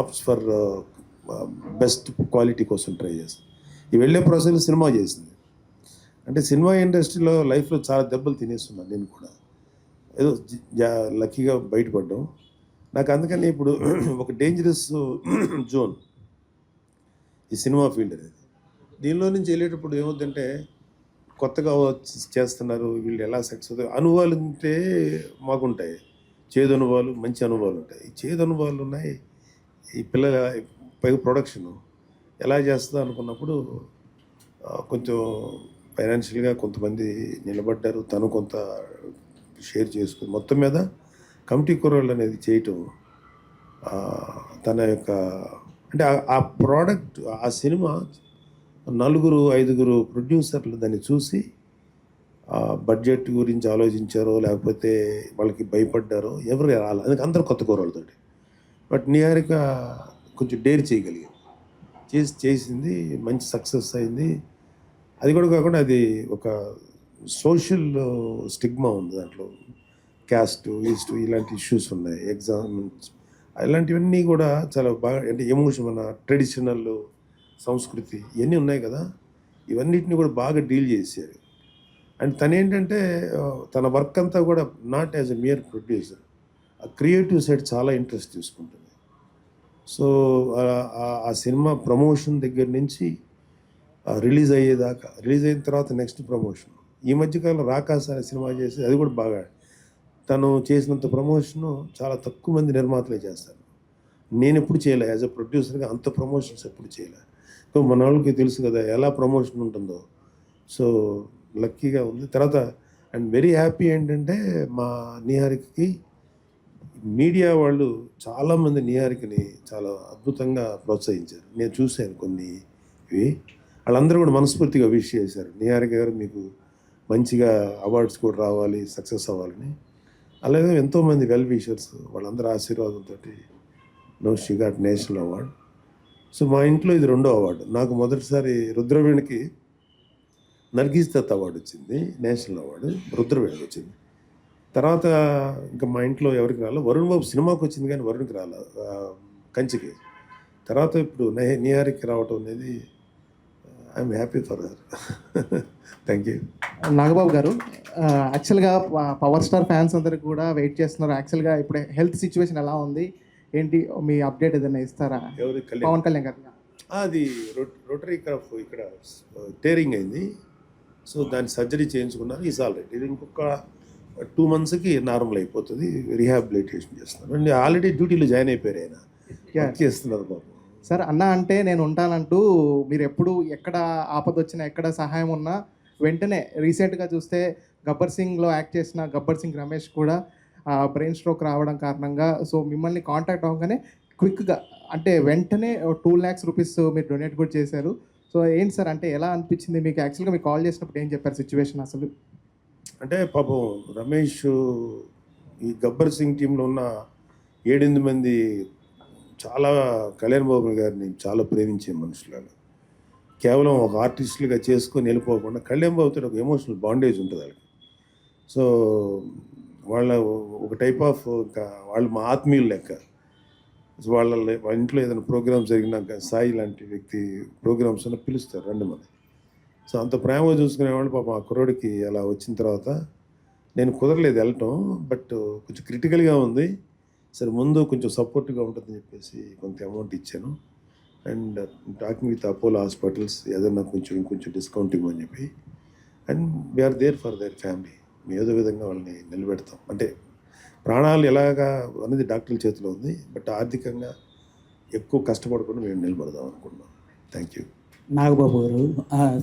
opts for best quality కోసం ట్రై చేస్తుంది. ఈ వెళ్ళే ప్రాసెస్లో సినిమా చేసింది. అంటే సినిమా ఇండస్ట్రీలో లైఫ్లో చాలా దెబ్బలు తినేస్తున్నాను నేను కూడా. ఏదో లక్కీగా బయటపడ్డాం. నాకు అందుకని ఇప్పుడు ఒక డేంజరస్ జోన్ ఈ సినిమా ఫీల్డ్ అనేది. దీనిలో నుంచి వెళ్ళేటప్పుడు ఏమవుతుందంటే కొత్తగా చేస్తున్నారు వీళ్ళు, ఎలా సక్సెస్ అనుభవాలు ఉంటే మాకుంటాయి, చేదు అనుభవాలు, మంచి అనుభవాలు ఉంటాయి. ఈ చేదు అనుభవాలు ఉన్నాయి. ఈ పిల్లల పైగా ప్రొడక్షను ఎలా చేస్తుందో అనుకున్నప్పుడు కొంచెం ఫైనాన్షియల్గా కొంతమంది నిలబడ్డారు, తను కొంత షేర్ చేసుకుని మొత్తం మీద కమిటీ కుర్రోళ్ళు అనేది చేయటం తన యొక్క అంటే ఆ ప్రోడక్ట్, ఆ సినిమా 4-5 ప్రొడ్యూసర్లు దాన్ని చూసి బడ్జెట్ గురించి ఆలోచించారో లేకపోతే వాళ్ళకి భయపడ్డారో ఎవరు రాలి, అందుకే అందరూ కొత్త కూరలతోటి. బట్ నిహారిక కొంచెం డేర్ చేయగలిగింది, చేసింది, మంచి సక్సెస్ అయింది. అది కూడా కాకుండా అది ఒక సోషల్ స్టిగ్మా ఉంది దాంట్లో, క్యాస్ట్ ఈస్ట్ ఇలాంటి ఇష్యూస్ ఉన్నాయి, ఎగ్జామ్స్ ఇలాంటివన్నీ కూడా చాలా బాగా, అంటే ఎమోషన్, మన ట్రెడిషనల్ సంస్కృతి ఇవన్నీ ఉన్నాయి కదా, ఇవన్నిటిని కూడా బాగా డీల్ చేశారు. అండ్ తను ఏంటంటే తన వర్క్ అంతా కూడా not as a mere producer, ఆ క్రియేటివ్ సైడ్ చాలా ఇంట్రెస్ట్ తీసుకుంటుంది. సో ఆ సినిమా ప్రమోషన్ దగ్గర నుంచి రిలీజ్ అయ్యేదాకా, రిలీజ్ అయిన తర్వాత నెక్స్ట్ ప్రమోషన్, ఈ మధ్యకాలంలో రాకాస అనే సినిమా చేసి అది కూడా బాగా, తను చేసినంత ప్రమోషను చాలా తక్కువ మంది నిర్మాతలే చేస్తారు. నేను ఎప్పుడు చేయలే, యాజ్ అ ప్రొడ్యూసర్గా అంత ప్రమోషన్స్ ఎప్పుడు చేయలే. సో మన వాళ్ళకి తెలుసు కదా ఎలా ప్రమోషన్ ఉంటుందో. సో లక్కీగా ఉంది. తర్వాత అండ్ వెరీ హ్యాపీ ఏంటంటే మా నిహారికకి మీడియా వాళ్ళు చాలామంది నిహారికని చాలా అద్భుతంగా ప్రోత్సహించారు. నేను చూశాను కొన్ని ఇవి, వాళ్ళందరూ కూడా మనస్ఫూర్తిగా విష్ చేశారు, నిహారిక గారు మీకు మంచిగా అవార్డ్స్ కూడా రావాలి, సక్సెస్ అవ్వాలని. అలాగే ఎంతోమంది వెల్ విషర్స్ వాళ్ళందరూ ఆశీర్వాదంతో she got national award. So మా ఇంట్లో ఇది 2వ అవార్డు. నాకు మొదటిసారి రుద్రవీణకి నర్గీస్ దత్ అవార్డు వచ్చింది, నేషనల్ అవార్డు రుద్రవీణకి వచ్చింది. తర్వాత ఇంకా మా ఇంట్లో ఎవరికి రాలేదు. వరుణ్ బాబు సినిమాకి వచ్చింది కానీ వరుణ్కి రాలేదు, కంచికి. తర్వాత ఇప్పుడు నిహారికకి రావటం అనేది I'm happy for her. Thank you. Nagababu గారు, యాక్చువల్గా పవర్ స్టార్ ఫ్యాన్స్ అందరికి కూడా వెయిట్ చేస్తున్నారు. యాక్చువల్గా ఇప్పుడు హెల్త్ సిచ్యువేషన్ ఎలా ఉంది ఏంటి, మీ అప్డేట్ ఏదైనా ఇస్తారా? ఎవరు? పవన్ కళ్యాణ్ గారు. అది రోటరీ క్రాఫ్ ఇక్కడ టేరింగ్ అయింది. సో దాన్ని సర్జరీ చేయించుకున్నారు, ఈజ్ ఆల్ రైట్. ఇది ఇంకొక 2 monthsకి నార్మల్ అయిపోతుంది, రీహాబిలిటేషన్ చేస్తున్నారు. అండ్ ఆల్రెడీ డ్యూటీలో జాయిన్ అయిపోయారు, ఆయన చేస్తున్నారు పాపం. సార్ అన్న అంటే నేను ఉంటానంటూ మీరు ఎప్పుడు ఎక్కడ ఆపద వచ్చినా ఎక్కడ సహాయం ఉన్నా వెంటనే, రీసెంట్గా చూస్తే గబ్బర్ సింగ్లో యాక్ట్ చేసిన గబ్బర్ సింగ్ రమేష్ కూడా బ్రెయిన్ స్ట్రోక్ రావడం కారణంగా, సో మిమ్మల్ని కాంటాక్ట్ అవ్వగానే క్విక్గా అంటే వెంటనే 2 lakhs rupees మీరు డొనేట్ కూడా చేశారు. సో ఏంటి సార్, అంటే ఎలా అనిపించింది మీకు? యాక్చువల్గా మీకు కాల్ చేసినప్పుడు ఏం చెప్పారు సిచ్యువేషన్ అసలు? అంటే పాపం రమేష్ ఈ గబ్బర్ సింగ్ టీంలో ఉన్న 7-8 మంది చాలా కళ్యాణ్ బాబు గారిని చాలా ప్రేమించే మనుషులు. కేవలం ఒక ఆర్టిస్టులుగా చేసుకొని వెళ్ళిపోకుండా కళ్యాణ్ బాబుతో ఒక ఎమోషనల్ బాండేజ్ ఉంటుంది వాళ్ళకి. సో వాళ్ళ ఒక టైప్ ఆఫ్, ఇంకా వాళ్ళు మా ఆత్మీయులు లెక్క. వాళ్ళ ఇంట్లో ఏదైనా ప్రోగ్రామ్స్ జరిగినాక సాయి లాంటి వ్యక్తి ప్రోగ్రామ్స్ అని పిలుస్తారు, రండి మన. సో అంత ప్రేమ చూసుకునేవాళ్ళు. పాపం ఆ కుర్రోడికి అలా వచ్చిన తర్వాత నేను కుదరలేదు వెళ్ళటం, బట్ కొంచెం క్రిటికల్గా ఉంది. సరే ముందు కొంచెం సపోర్ట్గా ఉంటుందని చెప్పేసి కొంత అమౌంట్ ఇచ్చాను. And talking with Apollo hospitals ఏదన్నా కొంచెం ఇంకొంచెం డిస్కౌంట్ ఇవ్వమని చెప్పి, and we are there for their family. ఏదో విధంగా వాళ్ళని నిలబెడతాం. అంటే ప్రాణాలు ఎలాగా అనేది డాక్టర్ల చేతిలో ఉంది, బట్ ఆర్థికంగా ఎక్కువ కష్టపడకుండా మేము నిలబడదాం అనుకున్నాం. Thank you. నాగబాబు గారు,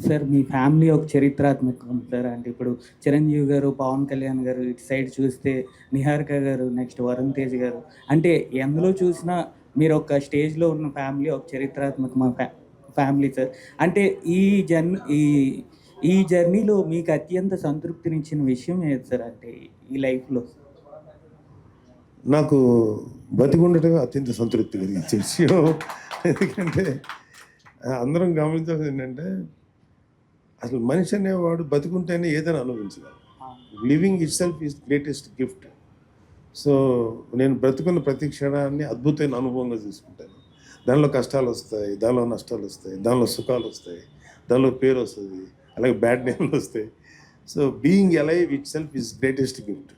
సార్ మీ ఫ్యామిలీ ఒక చరిత్రాత్మకం సార్. అంటే ఇప్పుడు చిరంజీవి గారు, పవన్ కళ్యాణ్ గారు, ఇటు సైడ్ చూస్తే నిహారిక గారు, నెక్స్ట్ వరుణ్ తేజ్ గారు, అంటే ఎందులో చూసినా మీరు ఒక స్టేజ్లో ఉన్న ఫ్యామిలీ ఒక చరిత్రాత్మక ఫ్యామిలీ సార్. అంటే ఈ జర్నీలో మీకు అత్యంత సంతృప్తినిచ్చిన విషయం ఏది సార్? అంటే ఈ లైఫ్లో నాకు బతికుండటం అత్యంత సంతృప్తి కలిగించే విషయం. ఎందుకంటే అందరం గమనించాల్సింది ఏంటంటే, అసలు మనిషి అనేవాడు బతికుంటేనే ఏదైనా అనుభవించగలరు. Living itself is greatest gift. So నేను బ్రతుకున్న ప్రతి క్షణాన్ని అద్భుతమైన అనుభవంగా తీసుకుంటాను. దానిలో కష్టాలు వస్తాయి, దానిలో నష్టాలు వస్తాయి, దానిలో సుఖాలు వస్తాయి, దానిలో పేరు వస్తుంది, అలాగే బ్యాడ్ నేమ్లు వస్తాయి. So being alive it self is greatest gift.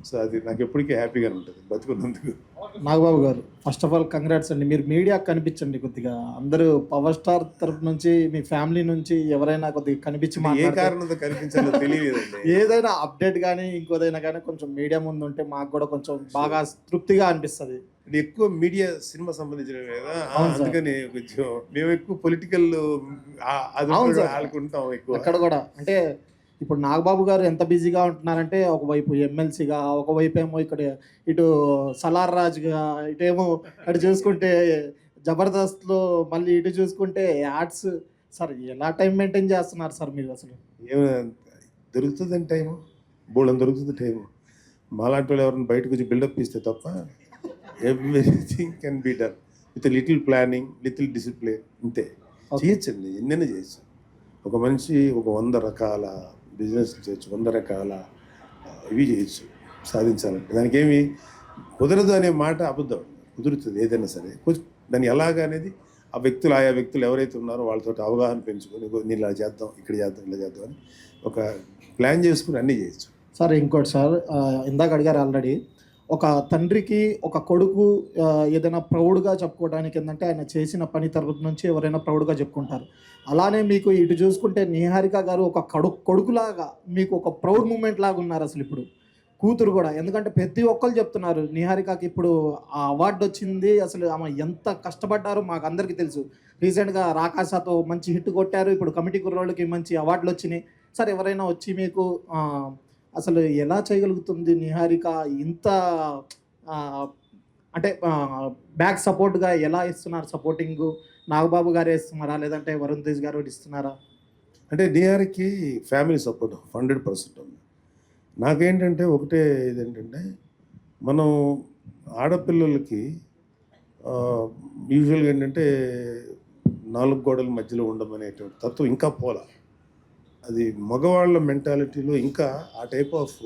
So అది నాకు ఎప్పటికీ హ్యాపీగానే ఉంటుంది బతుకున్నందుకు. నాగబాబు గారు, ఫస్ట్ ఆఫ్ ఆల్ కంగ్రాట్స్ అండి. మీరు మీడియాకి కనిపించండి కొద్దిగా. అందరూ పవర్ స్టార్ తరపు నుంచి, మీ ఫ్యామిలీ నుంచి ఎవరైనా కొద్దిగా కనిపించి ఏ మాట్లాడితే, కారణంతో కనిపించాలో తెలియలేదండి. ఏదైనా అప్డేట్ కానీ ఇంకోదైనా కానీ కొంచెం మీడియా ముందు ఉంటే మాకు కూడా కొంచెం బాగా తృప్తిగా అనిపిస్తుంది. అంటే ఎక్కువ మీడియా సినిమా సంబంధించినవి కదా, అవును సార్. అందుకని కొంచెం మేము ఎక్కువ పొలిటికల్ అది అవును సార్. ఆడుకుంటాం ఎక్కువ. అక్కడ కూడా అంటే ఇప్పుడు నాగబాబు గారు ఎంత బిజీగా ఉంటున్నారంటే, ఒకవైపు ఎమ్మెల్సీగా, ఒకవైపు ఏమో ఇక్కడ ఇటు సలార్ రాజుగా, ఇటేమో అటు చూసుకుంటే జబర్దస్త్లో, మళ్ళీ ఇటు చూసుకుంటే యాడ్స్. సార్ ఎలా టైం మెయింటైన్ చేస్తున్నారు సార్ మీరు అసలు? ఏమైనా దొరుకుతుందని టైము, బోళ్ళని దొరుకుతుంది టైము. మాలాంటి వాళ్ళు ఎవరైనా బయటకు వచ్చి బిల్డప్ ఇస్తే తప్ప everything can be done with little planning, little discipline. ఇంతే చేయొచ్చండి, ఎన్నైనా చేయొచ్చు. ఒక మనిషి ఒక 100 రకాల బిజినెస్ చేయొచ్చు, 100 రకాల ఇవి చేయొచ్చు సాధించాలంటే. దానికి ఏమి కుదరదు అనే మాట అబద్ధం. కుదురుతుంది ఏదైనా సరే. దాన్ని ఎలాగా అనేది ఆయా వ్యక్తులు ఎవరైతే ఉన్నారో వాళ్ళతో అవగాహన పెంచుకొని, నేను ఇలా చేద్దాం, ఇక్కడ చేద్దాం, ఇలా చేద్దాం అని ఒక ప్లాన్ చేసుకుని అన్నీ చేయొచ్చు. సార్ ఇంకోటి సార్, ఇందాక అడిగారు ఆల్రెడీ, ఒక తండ్రికి ఒక కొడుకు ఏదైనా ప్రౌడ్గా చెప్పుకోవడానికి ఏంటంటే ఆయన చేసిన పని తరపు నుంచి ఎవరైనా ప్రౌడ్గా చెప్పుకుంటారు. అలానే మీకు ఇటు చూసుకుంటే నిహారిక గారు ఒక కొడుకులాగా మీకు ఒక ప్రౌడ్ మూమెంట్ లాగా ఉన్నారు అసలు ఇప్పుడు. కూతురు కూడా, ఎందుకంటే ప్రతి ఒక్కరు చెప్తున్నారు నిహారికకి ఇప్పుడు ఆ అవార్డు వచ్చింది, అసలు ఆమె ఎంత కష్టపడ్డారో మాకు అందరికీ తెలుసు. రీసెంట్గా రాకాసాతో మంచి హిట్ కొట్టారు, ఇప్పుడు కమిటీ కుర్రోళ్ళకి మంచి అవార్డులు వచ్చినాయి. సార్ ఎవరైనా వచ్చి మీకు అసలు ఎలా చేయగలుగుతుంది నిహారిక ఇంత అంటే బ్యాక్ సపోర్ట్గా ఎలా ఇస్తున్నారు? సపోర్టింగ్ నాగబాబు గారు ఇస్తున్నారా, లేదంటే వరుణ్ తేజ్ గారు ఇస్తున్నారా? అంటే డిఆర్కి ఫ్యామిలీ సపోర్ట్ 100% ఉంది. నాకేంటంటే ఒకటే ఇదేంటంటే, మనం ఆడపిల్లలకి యూజువల్గా ఏంటంటే 4 గోడల మధ్యలో ఉండమనేటువంటి తత్వం ఇంకా పోలా. అది మగవాళ్ళ మెంటాలిటీలో ఇంకా ఆ టైప్ ఆఫ్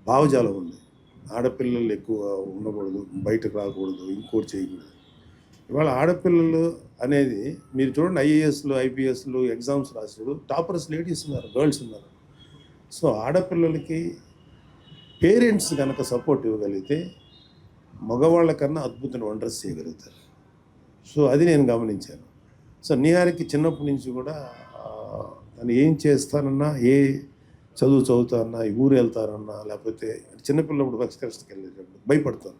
భావజాలం ఉంది. ఆడపిల్లలు ఎక్కువ ఉండకూడదు, బయటకు రాకూడదు, ఇంకోటి చేయకూడదు. ఇవాళ ఆడపిల్లలు అనేది మీరు చూడండి, ఐఏఎస్లు, ఐపీఎస్లు ఎగ్జామ్స్ రాసారు, టాపర్స్ లేడీస్ ఉన్నారు, గర్ల్స్ ఉన్నారు. సో ఆడపిల్లలకి పేరెంట్స్ కనుక సపోర్ట్ ఇవ్వగలిగితే మగవాళ్ళ కన్నా అద్భుతమైన వండర్స్ చేయగలుగుతారు. సో అది నేను గమనించాను. సో నిహారికి చిన్నప్పటి నుంచి కూడా తను ఏం చేస్తానన్నా, ఏ చదువు చదువుతానన్నా, ఊరు వెళ్తానన్నా, లేకపోతే చిన్నపిల్లప్పుడు ఎక్స్కర్షన్కి వెళ్ళేటప్పుడు భయపడతాను.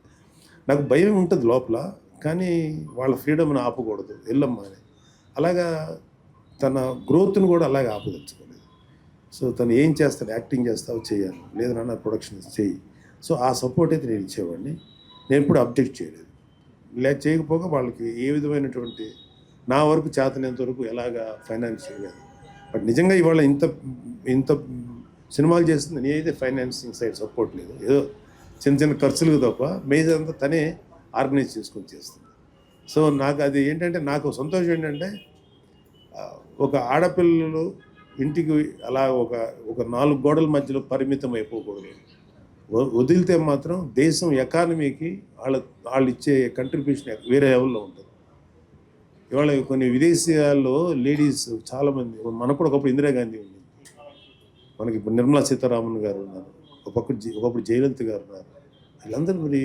నాకు భయం ఉంటుంది లోపల, కానీ వాళ్ళ ఫ్రీడమ్ని ఆపకూడదు, వెళ్ళమ్మా అని. అలాగా తన గ్రోత్ను కూడా అలాగే ఆపదలుచుకోలేదు. సో తను ఏం చేస్తాడు, యాక్టింగ్ చేస్తావు చేయాలి, లేదు నాన్న ప్రొడక్షన్ చేయి. సో ఆ సపోర్ట్ అయితే నేను ఇచ్చేవాడిని. నేను ఎప్పుడు అబ్జెక్ట్ చేయలేదు. చేయకపోగా వాళ్ళకి ఏ విధమైనటువంటి నా వరకు చేతనంత వరకు ఎలాగా ఫైనాన్షియల్ కాదు. బట్ నిజంగా ఇవాళ ఇంత సినిమాలు చేస్తుంది, నేనైతే ఫైనాన్సింగ్ సైడ్ సపోర్ట్ లేదు. ఏదో చిన్న చిన్న ఖర్చులకు తప్ప మేజర్ అంతా తనే ఆర్గనైజ్ చేసుకొని చేస్తుంది. సో నాకు అది ఏంటంటే, నాకు సంతోషం ఏంటంటే, ఒక ఆడపిల్లలు ఇంటికి అలా ఒక 4 గోడల మధ్యలో పరిమితం అయిపోకూడదు. వదిలితే మాత్రం దేశం ఎకానమీకి వాళ్ళు ఇచ్చే కంట్రిబ్యూషన్ వేరే లెవెల్లో ఉంటుంది. ఇవాళ కొన్ని విదేశీయాల్లో లేడీస్ చాలామంది, మనకు కూడా ఒకప్పుడు ఇందిరాగాంధీ ఉంది, మనకి ఇప్పుడు నిర్మలా సీతారామన్ గారు ఉన్నారు, ఒకప్పుడు జయలలిత గారు ఉన్నారు. వీళ్ళందరూ మరి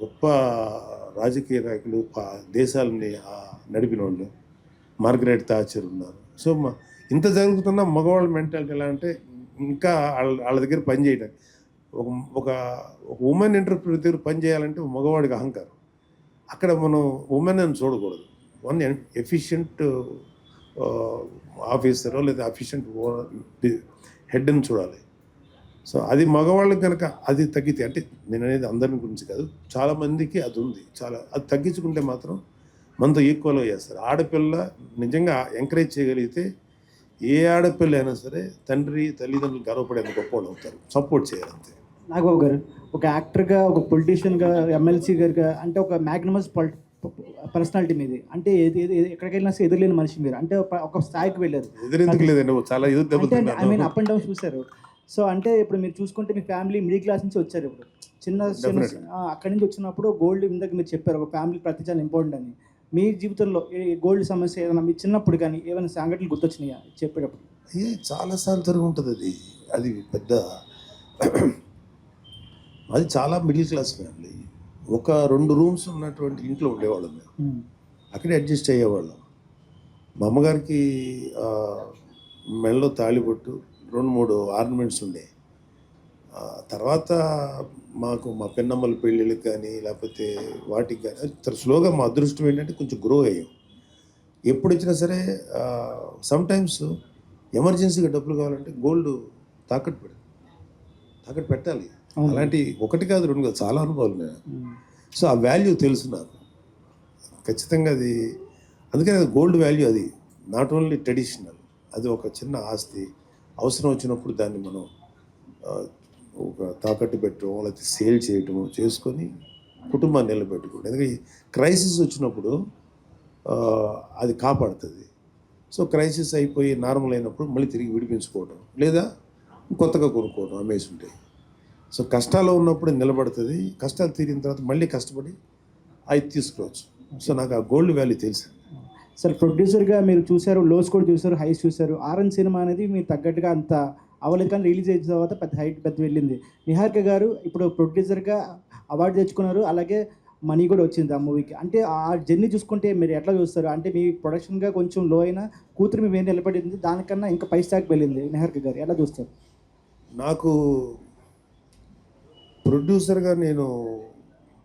గొప్ప రాజకీయ నాయకులు, దేశాలని నడిపిన వాళ్ళు, మార్గరెట్ థాచర్ ఉన్నారు. సో ఇంత జరుగుతున్న మగవాళ్ళ మెంటాలిటీ ఎలా అంటే ఇంకా వాళ్ళ దగ్గర పని చేయడం, ఒక ఒక ఉమెన్ ఎంటర్ప్రినర్ దగ్గర పని చేయాలంటే మగవాడికి అహంకారం. అక్కడ మనం ఉమెన్ అని చూడకూడదు. వన్ ఎఫిషియంట్ ఆఫీసరో లేదా ఎఫిషియంట్ హెడ్ అని చూడాలి. సో అది మగవాళ్ళకి కనుక అది తగ్గితే, అంటే నేను అనేది అందరి గురించి కాదు, చాలామందికి అది ఉంది. అది తగ్గించుకుంటే మాత్రం మనతో ఈక్వల్గా చేస్తారు. ఆడపిల్ల నిజంగా ఎంకరేజ్ చేయగలిగితే ఏ ఆడపిల్ల అయినా సరే తండ్రి తల్లిదండ్రులు గర్వపడేంత గొప్పవాళ్ళు అవుతారు. సపోర్ట్ చేయాలంతే. నాగబాబు గారు ఒక యాక్టర్గా, ఒక పొలిటీషియన్గా, ఎమ్మెల్సీ గారుగా, అంటే ఒక మ్యాగ్నమస్ పర్సనాలిటీ మీది. అంటే ఎక్కడికి వెళ్ళినా సరే ఎదురులేని మనిషి మీరు. అంటే ఒక స్థాయికి వెళ్ళారు. ఎదురెందుకు లేదండి, చాలా అంటే I mean up and down చూశారు. సో అంటే ఇప్పుడు మీరు చూసుకుంటే మీ ఫ్యామిలీ మిడిల్ క్లాస్ నుంచి వచ్చారు. ఇప్పుడు చిన్న అక్కడి నుంచి వచ్చినప్పుడు గోల్డ్ ఇందాక మీరు చెప్పారు ఒక ఫ్యామిలీ ప్రతి చాలా ఇంపార్టెంట్ అని. మీ జీవితంలో గోల్డ్ సమస్య ఏదైనా మీ చిన్నప్పుడు కానీ ఏమైనా సంఘటనలు గుర్తొచ్చినాయా చెప్పేటప్పుడు? చాలాసార్లు జరిగి ఉంటుంది. అది పెద్ద అది చాలా మిడిల్ క్లాస్ ఫ్యామిలీ. ఒక 2 రూమ్స్ ఉన్నటువంటి ఇంట్లో ఉండేవాళ్ళం మేము. అక్కడే అడ్జస్ట్ అయ్యేవాళ్ళం. మా అమ్మగారికి మెడలో తాళిబొట్టు, 2-3 ఆర్నమెంట్స్ ఉండే. తర్వాత మాకు మా పెన్నమ్మల పెళ్ళిళ్ళకి కానీ లేకపోతే వాటికి కానీ స్లోగా మా అదృష్టం ఏంటంటే కొంచెం గ్రో అయ్యాం. ఎప్పుడు వచ్చినా సరే సమ్టైమ్స్ ఎమర్జెన్సీగా డబ్బులు కావాలంటే గోల్డ్ తాకట్టు పెట్టాలి. అలాంటి 1 కాదు 2 కాదు, చాలా అనుభవాలు నేను. సో ఆ వాల్యూ తెలుసు నాకు ఖచ్చితంగా. అది అందుకని అది గోల్డ్ వాల్యూ. అది నాట్ ఓన్లీ ట్రెడిషనల్, అది ఒక చిన్న ఆస్తి. అవసరం వచ్చినప్పుడు దాన్ని మనం ఒక తాకట్టు పెట్టడం లేకపోతే సేల్ చేయటము చేసుకొని కుటుంబాన్ని నిలబెట్టుకోవడం. ఎందుకంటే క్రైసిస్ వచ్చినప్పుడు అది కాపాడుతుంది. సో క్రైసిస్ అయిపోయి నార్మల్ అయినప్పుడు మళ్ళీ తిరిగి విడిపించుకోవడం లేదా కొత్తగా కొనుక్కోవడం అమ్మేసి ఉంటాయి. సో కష్టాలు ఉన్నప్పుడు నిలబడుతుంది. కష్టాలు తీరిన తర్వాత మళ్ళీ కష్టపడి అవి తీసుకురావచ్చు. సో నాకు ఆ గోల్డ్ వాల్యూ తెలుసు. సార్ ప్రొడ్యూసర్గా మీరు చూశారు, లోస్ కూడా చూశారు, హైస్ చూశారు. ఆరెంజ్ సినిమా అనేది మీరు తగ్గట్టుగా అంత అవ్వలేదు, కానీ రిలీజ్ అయిన తర్వాత పెద్ద వెళ్ళింది. నిహారిక గారు ఇప్పుడు ప్రొడ్యూసర్గా అవార్డు తెచ్చుకున్నారు, అలాగే మనీ కూడా వచ్చింది ఆ మూవీకి. అంటే ఆ జర్నీ చూసుకుంటే మీరు ఎట్లా చూస్తారు? అంటే మీ ప్రొడక్షన్గా కొంచెం లో అయినా కూతురు మీ మీద నిలబడింది, దానికన్నా ఇంకా పై స్థాయికి వెళ్ళింది. నిహారిక గారు ఎలా చూస్తారు? నాకు ప్రొడ్యూసర్గా నేను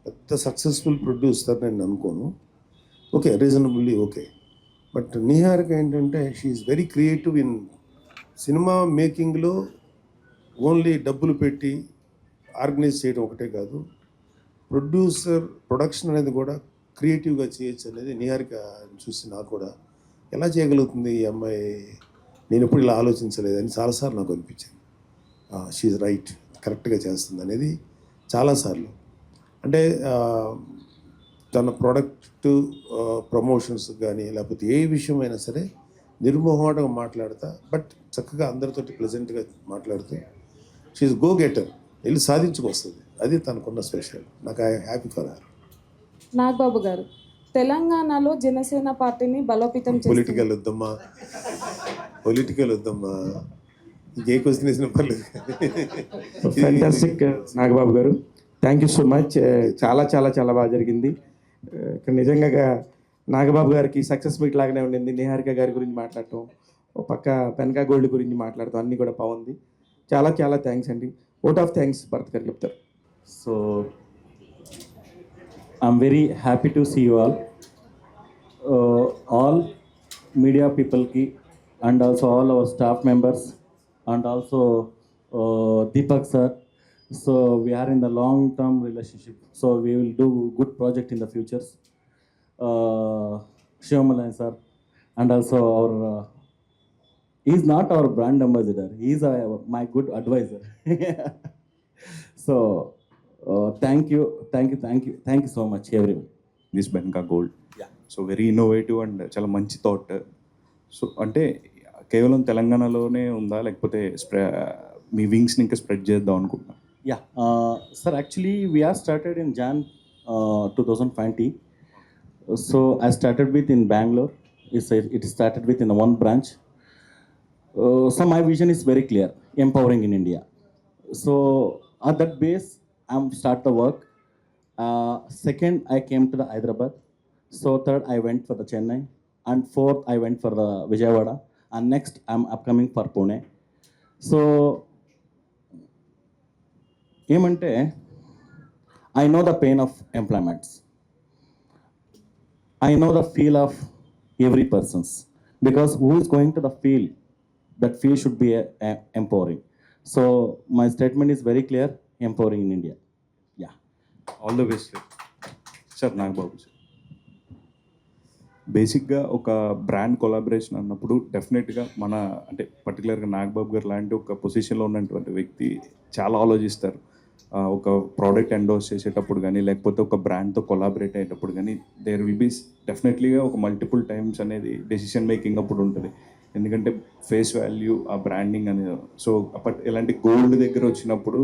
పెద్ద సక్సెస్ఫుల్ ప్రొడ్యూసర్ నేను అనుకోను. Okay, reasonably okay. But Niharika ఏంటంటే she is very creative in cinema మేకింగ్లో. ఓన్లీ డబ్బులు పెట్టి ఆర్గనైజ్ చేయడం ఒకటే కాదు, ప్రొడక్షన్ అనేది కూడా క్రియేటివ్గా చేయొచ్చు అనేది నిహారిక చూసి నాకు కూడా ఎలా చేయగలుగుతుంది ఈ అమ్మాయి, నేను ఎప్పుడు ఇలా ఆలోచించలేదని చాలాసార్లు నాకు అనిపించింది. షీఈ్ రైట్, కరెక్ట్గా చేస్తుంది అనేది చాలాసార్లు. అంటే తన ప్రోడక్ట్ ప్రమోషన్స్ కానీ లేకపోతే ఏ విషయమైనా సరే నిర్మోహమాటంగా మాట్లాడతా, బట్ చక్కగా అందరితోటి ప్లెజెంట్గా మాట్లాడుతూ షీఈ్ గో గెటర్, వెళ్ళి సాధించుకొస్తుంది. అది తనకున్న స్పెషల్. నాకు I happy for her. Nagababu గారు తెలంగాణలో జనసేన పార్టీని బలోపేతం పొలిటికల్ వద్దమ్మా, ఇంకే క్వశ్చన్ వేసిన పర్లేదు. ఫ్యాంటాస్టిక్ నాగబాబు గారు, థ్యాంక్ యూ సో మచ్. చాలా చాలా చాలా బాగా జరిగింది. ఇక్కడ నిజంగా నాగబాబు గారికి సక్సెస్ మీట్ లాగానే ఉండింది. నిహారిక గారి గురించి మాట్లాడటం, ఒక పక్క బెనకా గోల్డ్ గురించి మాట్లాడటం, అన్నీ కూడా బాగుంది. చాలా చాలా థ్యాంక్స్ అండి. ఓట్ ఆఫ్ థ్యాంక్స్ భరత్ గారు చెప్తారు. So I'm very happy to see you all media people ki, and also all our staff members, and also Deepak sir. So we are in the long term relationship, so we will do good project in the futures. Shivamalayan sir, and also our he's not our brand ambassador, he's my good advisor. So thank you so much everyone. This బెన్కా gold. So very innovative and చాలా మంచి thought. So అంటే కేవలం తెలంగాణలోనే ఉందా, లేకపోతే మీ వింగ్స్ని ఇంకా spread చేద్దాం అనుకుంటున్నా? Yeah, sir, actually we are started in Jan 2020. So I started with in Bangalore. It started with in one branch. So my vision is very clear, empowering in India. So at that base, I'm start the work, Second, I came to the Hyderabad. So third, I went for the Chennai. And fourth, I went for the Vijayawada. And next, I'm upcoming for Pune. So, ఏమంటే I know the pain of employments. I know the feel of every person's, because who is going to the field, that field should be empowering. So my statement is very clear: empowering in India. Yeah. All the best sir Nagababu sir. బేసిక్గా ఒక brand collaboration అన్నప్పుడు డెఫినెట్గా మన అంటే పర్టికులర్గా నాగబాబు గారు లాంటి ఒక పొజిషన్లో ఉన్నటువంటి వ్యక్తి చాలా ఆలోచిస్తారు. ఒక ప్రోడక్ట్ ఎండోర్స్ చేసేటప్పుడు కానీ లేకపోతే ఒక బ్రాండ్తో కొలాబరేట్ అయ్యేటప్పుడు కానీ దేర్ విల్ బీ డెఫినెట్లీగా ఒక మల్టిపుల్ టైమ్స్ అనేది డెసిషన్ మేకింగ్ అప్పుడు ఉంటుంది. ఎందుకంటే ఫేస్ వాల్యూ ఆ బ్రాండింగ్ అనేది. సో బట్ ఇలాంటి గోల్డ్ దగ్గర వచ్చినప్పుడు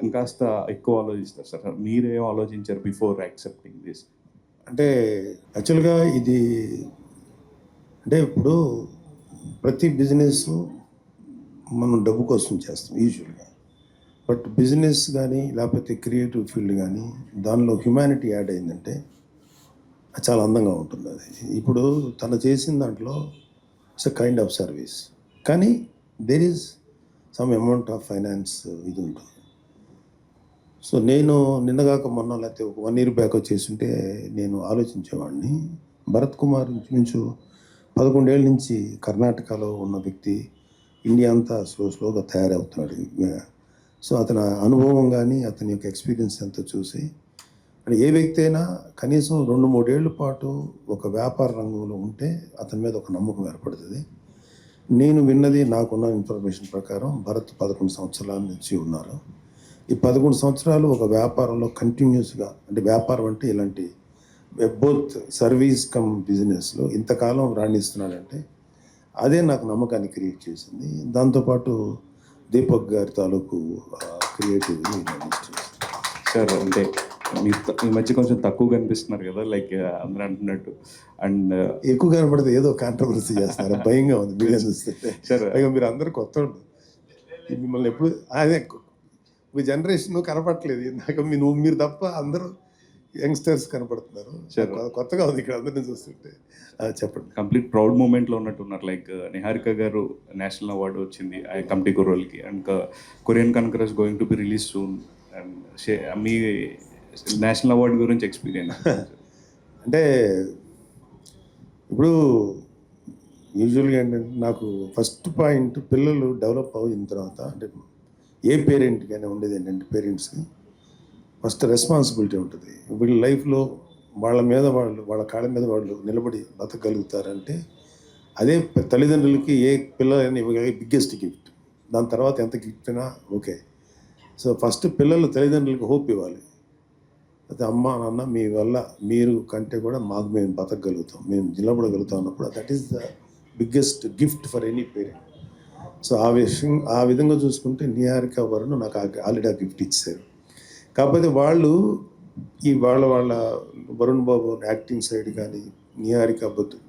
ఇంకాస్త ఎక్కువ ఆలోచిస్తారు సార్. మీరేం ఆలోచించారు బిఫోర్ యాక్సెప్టింగ్ దిస్? అంటే యాక్చువల్గా ఇది అంటే ఇప్పుడు ప్రతి బిజినెస్ మనం డబ్బు కోసం చేస్తాం యూజువల్గా. బట్ బిజినెస్ కానీ లేకపోతే క్రియేటివ్ ఫీల్డ్ కానీ దానిలో హ్యుమానిటీ యాడ్ అయిందంటే అది చాలా అందంగా ఉంటుంది. అది ఇప్పుడు తను చేసిన దాంట్లో it's a kind of service, కానీ there is some amount of finance ఇది ఉంటుంది. సో నేను నిన్నగాక మొన్న లేకపోతే ఒక 1 year బ్యాక్ వచ్చేసింటే నేను ఆలోచించేవాడిని, భరత్ కుమార్ ఇంచుమించు 11 ఏళ్ళ నుంచి కర్ణాటకలో ఉన్న వ్యక్తి ఇండియా అంతా స్లోగా తయారవుతున్నాడు. సో అతని అనుభవం కానీ అతని యొక్క ఎక్స్పీరియన్స్ అంతా చూసి అంటే ఏ వ్యక్తి అయినా కనీసం 2-3 ఏళ్ళ పాటు ఒక వ్యాపార రంగంలో ఉంటే అతని మీద ఒక నమ్మకం ఏర్పడుతుంది. నేను విన్నది, నాకున్న ఇన్ఫర్మేషన్ ప్రకారం భరత్ 11 సంవత్సరాల నుంచి ఉన్నారు. ఈ 11 సంవత్సరాలు ఒక వ్యాపారంలో కంటిన్యూస్గా, అంటే వ్యాపారం అంటే ఇలాంటి బోత్ సర్వీస్ కమ్ బిజినెస్లో ఇంతకాలం రాణిస్తున్నాడంటే అదే నాకు నమ్మకాన్ని క్రియేట్ చేసింది. దాంతోపాటు దీపక్ గారి తాలూకు క్రియేటివ్ సార్. అంటే మీరు ఈ మధ్య కొంచెం తక్కువ కనిపిస్తున్నారు కదా, లైక్ అందరూ అంటున్నట్టు. అండ్ ఎక్కువ కనపడితే ఏదో కాంట్రవర్సీ చేస్తారు, భయంగా ఉంది మీడియా చూస్తే. పైగా మీరు అందరూ కొత్త మిమ్మల్ని ఎప్పుడు అదే మీ జనరేషన్ కనపడట్లేదు నాకు, మీరు తప్ప అందరూ యంగ్స్టర్స్ కనపడుతున్నారు. కొత్తగా ఉంది ఇక్కడ అందరినీ చూస్తుంటే. చెప్పండి. కంప్లీట్ ప్రౌడ్ మూమెంట్లో ఉన్నట్టున్నారు. లైక్ నిహారిక గారు నేషనల్ అవార్డు వచ్చింది ఆ కమిటీ రోల్కి. And Korean conquerors going to be release soon. And మీ నేషనల్ అవార్డు గురించి ఎక్స్పీరియన్స్ అంటే ఇప్పుడు యూజువల్గా ఏంటంటే నాకు ఫస్ట్ పాయింట్ పిల్లలు డెవలప్ అయిన తర్వాత, అంటే ఏ పేరెంట్కైనా ఉండేది ఏంటంటే పేరెంట్స్కి ఫస్ట్ రెస్పాన్సిబిలిటీ ఉంటుంది. వీళ్ళ లైఫ్లో వాళ్ళ కాళ్ళ మీద వాళ్ళు నిలబడి బతకగలుగుతారంటే అదే తల్లిదండ్రులకి ఏ పిల్లలైనా ఇవ్వగలిగే బిగ్గెస్ట్ గిఫ్ట్. దాని తర్వాత ఎంత గిఫ్ట్ అయినా ఓకే. సో ఫస్ట్ పిల్లలు తల్లిదండ్రులకు హోప్ ఇవ్వాలి. అయితే అమ్మ నాన్న మీ వల్ల మీరు కంటే కూడా మాకు మేము బతకగలుగుతాం, మేము నిలబడగలుగుతాం అన్నప్పుడు that is the biggest gift for any parent. So ఆ విధంగా చూసుకుంటే నిహారిక వరుణ్ నాకు ఆల్రెడీ ఆ గిఫ్ట్ ఇచ్చారు. కాకపోతే వాళ్ళు ఈ వాళ్ళ వరుణ్ బాబు యాక్టింగ్ సైడ్ కానీ, నిహారిక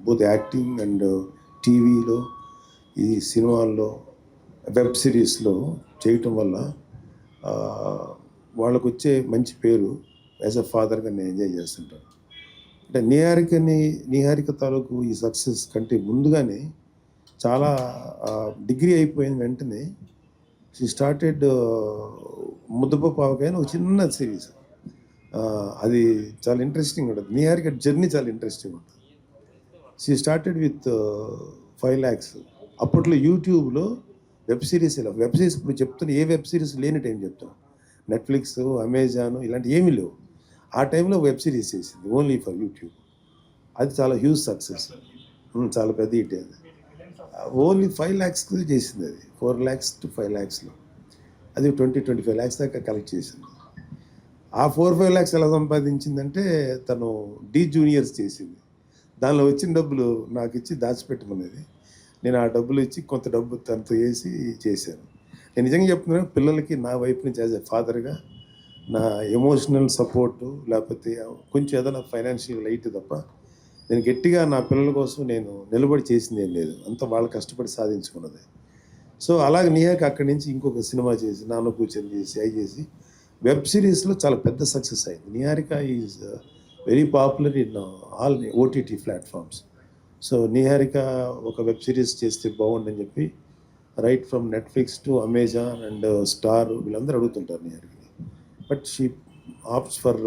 బోత్ యాక్టింగ్ అండ్ టీవీలో, ఈ సినిమాల్లో, వెబ్ సిరీస్లో చేయటం వల్ల వాళ్ళకు వచ్చే మంచి పేరు యాజ్ అ ఫాదర్గా నేను ఎంజాయ్ చేస్తుంటాను. అంటే నిహారిక తాలూకు ఈ సక్సెస్ కంటే ముందుగానే చాలా డిగ్రీ అయిపోయిన వెంటనే షీ స్టార్టెడ్ ముద్దపప్పు ఆవకాయ ఒక చిన్న సిరీస్. అది చాలా ఇంట్రెస్టింగ్ ఉంటుంది. నిహారిక జర్నీ చాలా ఇంట్రెస్టింగ్ ఉంటుంది. She started with 5 lakhs. అప్పట్లో యూట్యూబ్లో వెబ్ సిరీస్ ఇప్పుడు చెప్తున్నా, ఏ వెబ్ సిరీస్ లేని టైం చెప్తాను. నెట్ఫ్లిక్స్, అమెజాన్ ఇలాంటి ఏమీ లేవు. ఆ టైంలో వెబ్ సిరీస్ చేసింది ఓన్లీ ఫర్ యూట్యూబ్. అది చాలా హ్యూజ్ సక్సెస్, చాలా పెద్ద హిట్. అది ఓన్లీ 5 lakhs చేసింది. అది 4 lakhs to 5 lakhsలో అది 20-25 lakhs దాకా కలెక్ట్ చేసింది. ఆ 4-5 lakhs ఎలా సంపాదించిందంటే తను డి జూనియర్స్ చేసింది. దానిలో వచ్చిన డబ్బులు నాకు ఇచ్చి దాచిపెట్టమనేది. నేను ఆ డబ్బులు ఇచ్చి కొంత డబ్బు తనతో వేసి చేశాను. నేను నిజంగా చెప్తున్నాను, పిల్లలకి నా వైపు నుంచి యాజ్ ఎ ఫాదర్గా నా ఎమోషనల్ సపోర్టు, లేకపోతే కొంచెం ఏదైనా ఫైనాన్షియల్ లైట్ తప్ప నేను గట్టిగా నా పిల్లల కోసం నేను నిలబడి చేసింది ఏం లేదు. అంతా వాళ్ళు కష్టపడి సాధించుకున్నది. సో అలాగే నిహారిక అక్కడి నుంచి ఇంకొక సినిమా చేసి, నాన్న కూర్చొని చేసి, అవి చేసి వెబ్ సిరీస్లో చాలా పెద్ద సక్సెస్ అయింది. Niharika is very popular in all OTT platforms. So Niharika ఒక వెబ్ సిరీస్ చేస్తే బాగుండని చెప్పి right from Netflix to Amazon and Star వీళ్ళందరూ అడుగుతుంటారు నిహారికని. But she opts for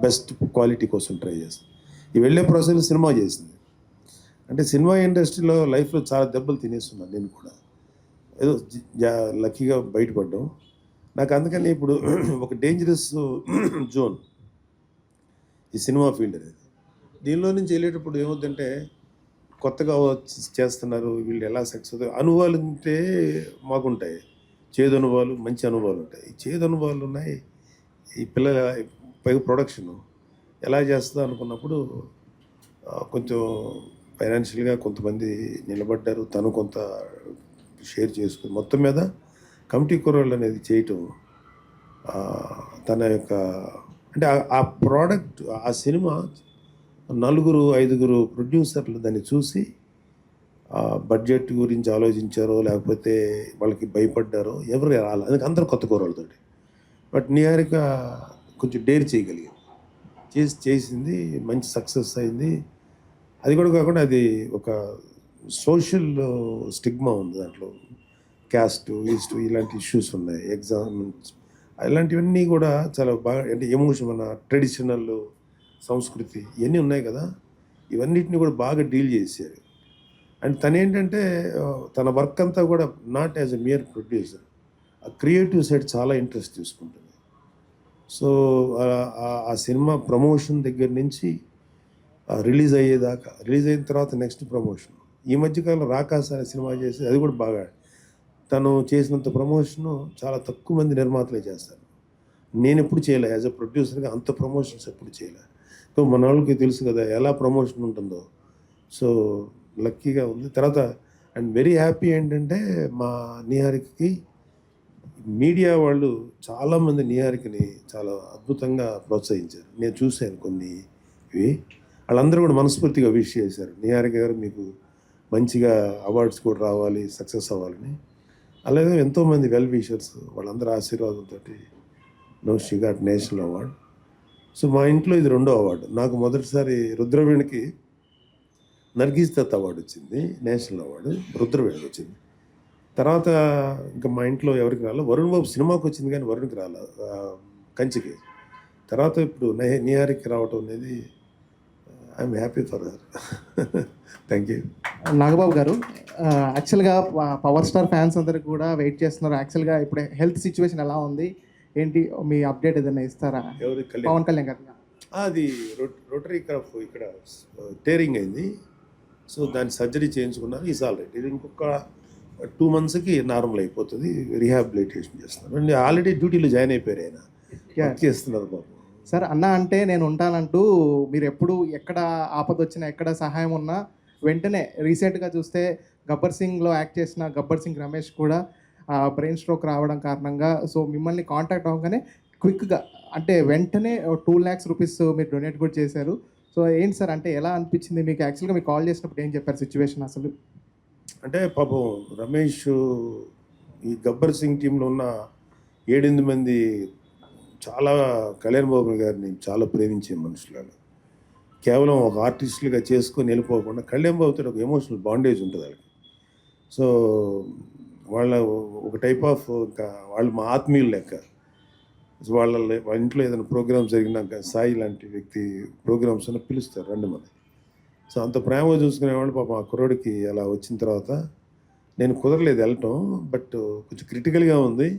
best quality కోసం ట్రై చేస్తుంది. ఈ వెళ్ళే ప్రాసెస్ సినిమా చేసింది. అంటే సినిమా ఇండస్ట్రీలో లైఫ్లో చాలా దెబ్బలు తినేస్తున్నాను నేను కూడా. ఏదో లక్కీగా బయటపడ్డాం. నాకు అందుకని ఇప్పుడు ఒక డేంజరస్ జోన్ ఈ సినిమా ఫీల్డ్ అనేది. దీనిలో నుంచి వెళ్ళేటప్పుడు ఏమవుతుందంటే కొత్తగా చేస్తున్నారు వీళ్ళు, ఎలా సక్సెస్ అనుభవాలు ఉంటే మాకుంటాయి, చేదు అనుభవాలు మంచి అనుభవాలు ఉంటాయి. ఈ చేదు అనుభవాలు ఉన్నాయి. ఈ పిల్లల పైగా ప్రొడక్షన్ ఎలా చేస్తుందో అనుకున్నప్పుడు కొంచెం ఫైనాన్షియల్గా కొంతమంది నిలబడ్డారు, తను కొంత షేర్ చేసుకుని మొత్తం మీద కమిటీ కుర్రోళ్ళు అనేది చేయటం తన యొక్క అంటే ఆ ప్రోడక్ట్ ఆ సినిమా 4-5 ప్రొడ్యూసర్లు దాన్ని చూసి బడ్జెట్ గురించి ఆలోచించారో లేకపోతే వాళ్ళకి భయపడ్డారో ఎవరు రాలేదు. అందుకే అందరూ కొత్త కూరలతోటి. బట్ నిహారిక కొంచెం డేర్ చేయగలిగింది, చేసింది, మంచి సక్సెస్ అయింది. అది కూడా కాకుండా అది ఒక సోషల్ స్టిగ్మా ఉంది దాంట్లో. క్యాస్ట్ ఈస్ట్ ఇలాంటి ఇష్యూస్ ఉన్నాయి, ఎగ్జామ్స్ ఇలాంటివన్నీ కూడా చాలా బాగా అంటే ఎమోషన్ మన ట్రెడిషనల్ సంస్కృతి ఇవన్నీ ఉన్నాయి కదా, ఇవన్నిటిని కూడా బాగా డీల్ చేశారు. అండ్ తను ఏంటంటే తన వర్క్ అంతా కూడా not as a mere producer, ఆ క్రియేటివ్ సైడ్ చాలా ఇంట్రెస్ట్ తీసుకుంటుంది. సో ఆ సినిమా ప్రమోషన్ దగ్గర నుంచి రిలీజ్ అయ్యేదాకా, రిలీజ్ అయిన తర్వాత నెక్స్ట్ ప్రమోషన్. ఈ మధ్యకాలంలో రాకాస అనే సినిమా చేసి అది కూడా బాగా తను చేసినంత ప్రమోషను చాలా తక్కువ మంది నిర్మాతలే చేస్తారు. నేను ఎప్పుడు చేయలే, యాజ్ అ ప్రొడ్యూసర్గా అంత ప్రమోషన్స్ ఎప్పుడు చేయలే. సో మన వాళ్ళకి తెలుసు కదా ఎలా ప్రమోషన్ ఉంటుందో. సో లక్కీగా ఉంది. తర్వాత అండ్ వెరీ హ్యాపీ ఏంటంటే మా నిహారికకి మీడియా వాళ్ళు చాలామంది నిహారికని చాలా అద్భుతంగా ప్రోత్సహించారు. నేను చూశాను కొన్ని ఇవి. వాళ్ళందరూ కూడా మనస్ఫూర్తిగా విష్ చేశారు, నిహారిక గారు మీకు మంచిగా అవార్డ్స్ కూడా రావాలి, సక్సెస్ అవ్వాలని. అలాగే ఎంతోమంది వెల్ విషర్స్ వాళ్ళందరూ ఆశీర్వాదంతో no she got national award. So మా ఇంట్లో ఇది 2వ అవార్డు. నాకు మొదటిసారి రుద్రవేణికి నర్గీస్ దత్ అవార్డు వచ్చింది, నేషనల్ అవార్డు రుద్రవేణికి వచ్చింది. తర్వాత ఇంకా మా ఇంట్లో ఎవరికి రాలేదు. వరుణ్ బాబు సినిమాకి వచ్చింది కానీ వరుణ్కి రాలేదు, కంచికి. తర్వాత ఇప్పుడు నిహారికకి రావటం అనేది I'm happy for her. Thank you. Nagababu గారు, యాక్చువల్గా పవర్ స్టార్ ఫ్యాన్స్ అందరికి కూడా వెయిట్ చేస్తున్నారు. యాక్చువల్గా ఇప్పుడు హెల్త్ సిచ్యువేషన్ ఎలా ఉంది ఏంటి, మీ అప్డేట్ ఏదైనా ఇస్తారా? పవన్ కళ్యాణ్ గారు అది రోటరీ క్రాఫ్ ఇక్కడ టేరింగ్ అయింది. సో దాన్ని సర్జరీ చేయించుకున్నారు. Is all right. ఇది ఇంకొక 2 monthsకి నార్మల్ అయిపోతుంది. రీహాబిలిటేషన్ చేస్తున్నారు. అండ్ ఆల్రెడీ డ్యూటీలో జాయిన్ అయిపోయారు, ఆయన చేస్తున్నారు బాబు. సార్, అన్న అంటే నేను ఉంటానంటూ మీరు ఎప్పుడు ఎక్కడ ఆపద వచ్చినా ఎక్కడ సహాయం ఉన్నా వెంటనే రీసెంట్గా చూస్తే గబ్బర్ సింగ్లో యాక్ట్ చేసిన గబ్బర్ సింగ్ రమేష్ కూడా బ్రెయిన్ స్ట్రోక్ రావడం కారణంగా సో మిమ్మల్ని కాంటాక్ట్ అవ్వగానే క్విక్గా అంటే వెంటనే 2 lakhs rupees మీరు డొనేట్ కూడా చేశారు. సో ఏంటి సార్, అంటే ఎలా అనిపించింది మీకు? యాక్చువల్గా మీకు కాల్ చేసినప్పుడు ఏం చెప్పారు సిచ్యువేషన్ అసలు? అంటే పాపం రమేష్ ఈ గబ్బర్ సింగ్ టీంలో ఉన్న 7-8 మంది చాలా కళ్యాణ్ బాబు గారిని చాలా ప్రేమించే మనుషులు. కేవలం ఒక ఆర్టిస్టులుగా చేసుకొని వెళ్ళిపోకుండా కళ్యాణ్ బాబుతో ఒక ఎమోషనల్ బాండేజ్ ఉంటుంది వాళ్ళకి. సో వాళ్ళ ఒక టైప్ ఆఫ్ ఇంకా వాళ్ళు మా ఆత్మీయులు లెక్క. వాళ్ళ ఇంట్లో ఏదైనా ప్రోగ్రామ్స్ జరిగినాక సాయి లాంటి వ్యక్తి ప్రోగ్రామ్స్ అని పిలుస్తారు, రండి మరి. సో అంత ప్రేమ చూసుకునేవాళ్ళు. పాపం ఆ కుర్రోడికి అలా వచ్చిన తర్వాత నేను కుదరలేదు వెళ్ళటం, బట్ కొంచెం క్రిటికల్గా ఉంది.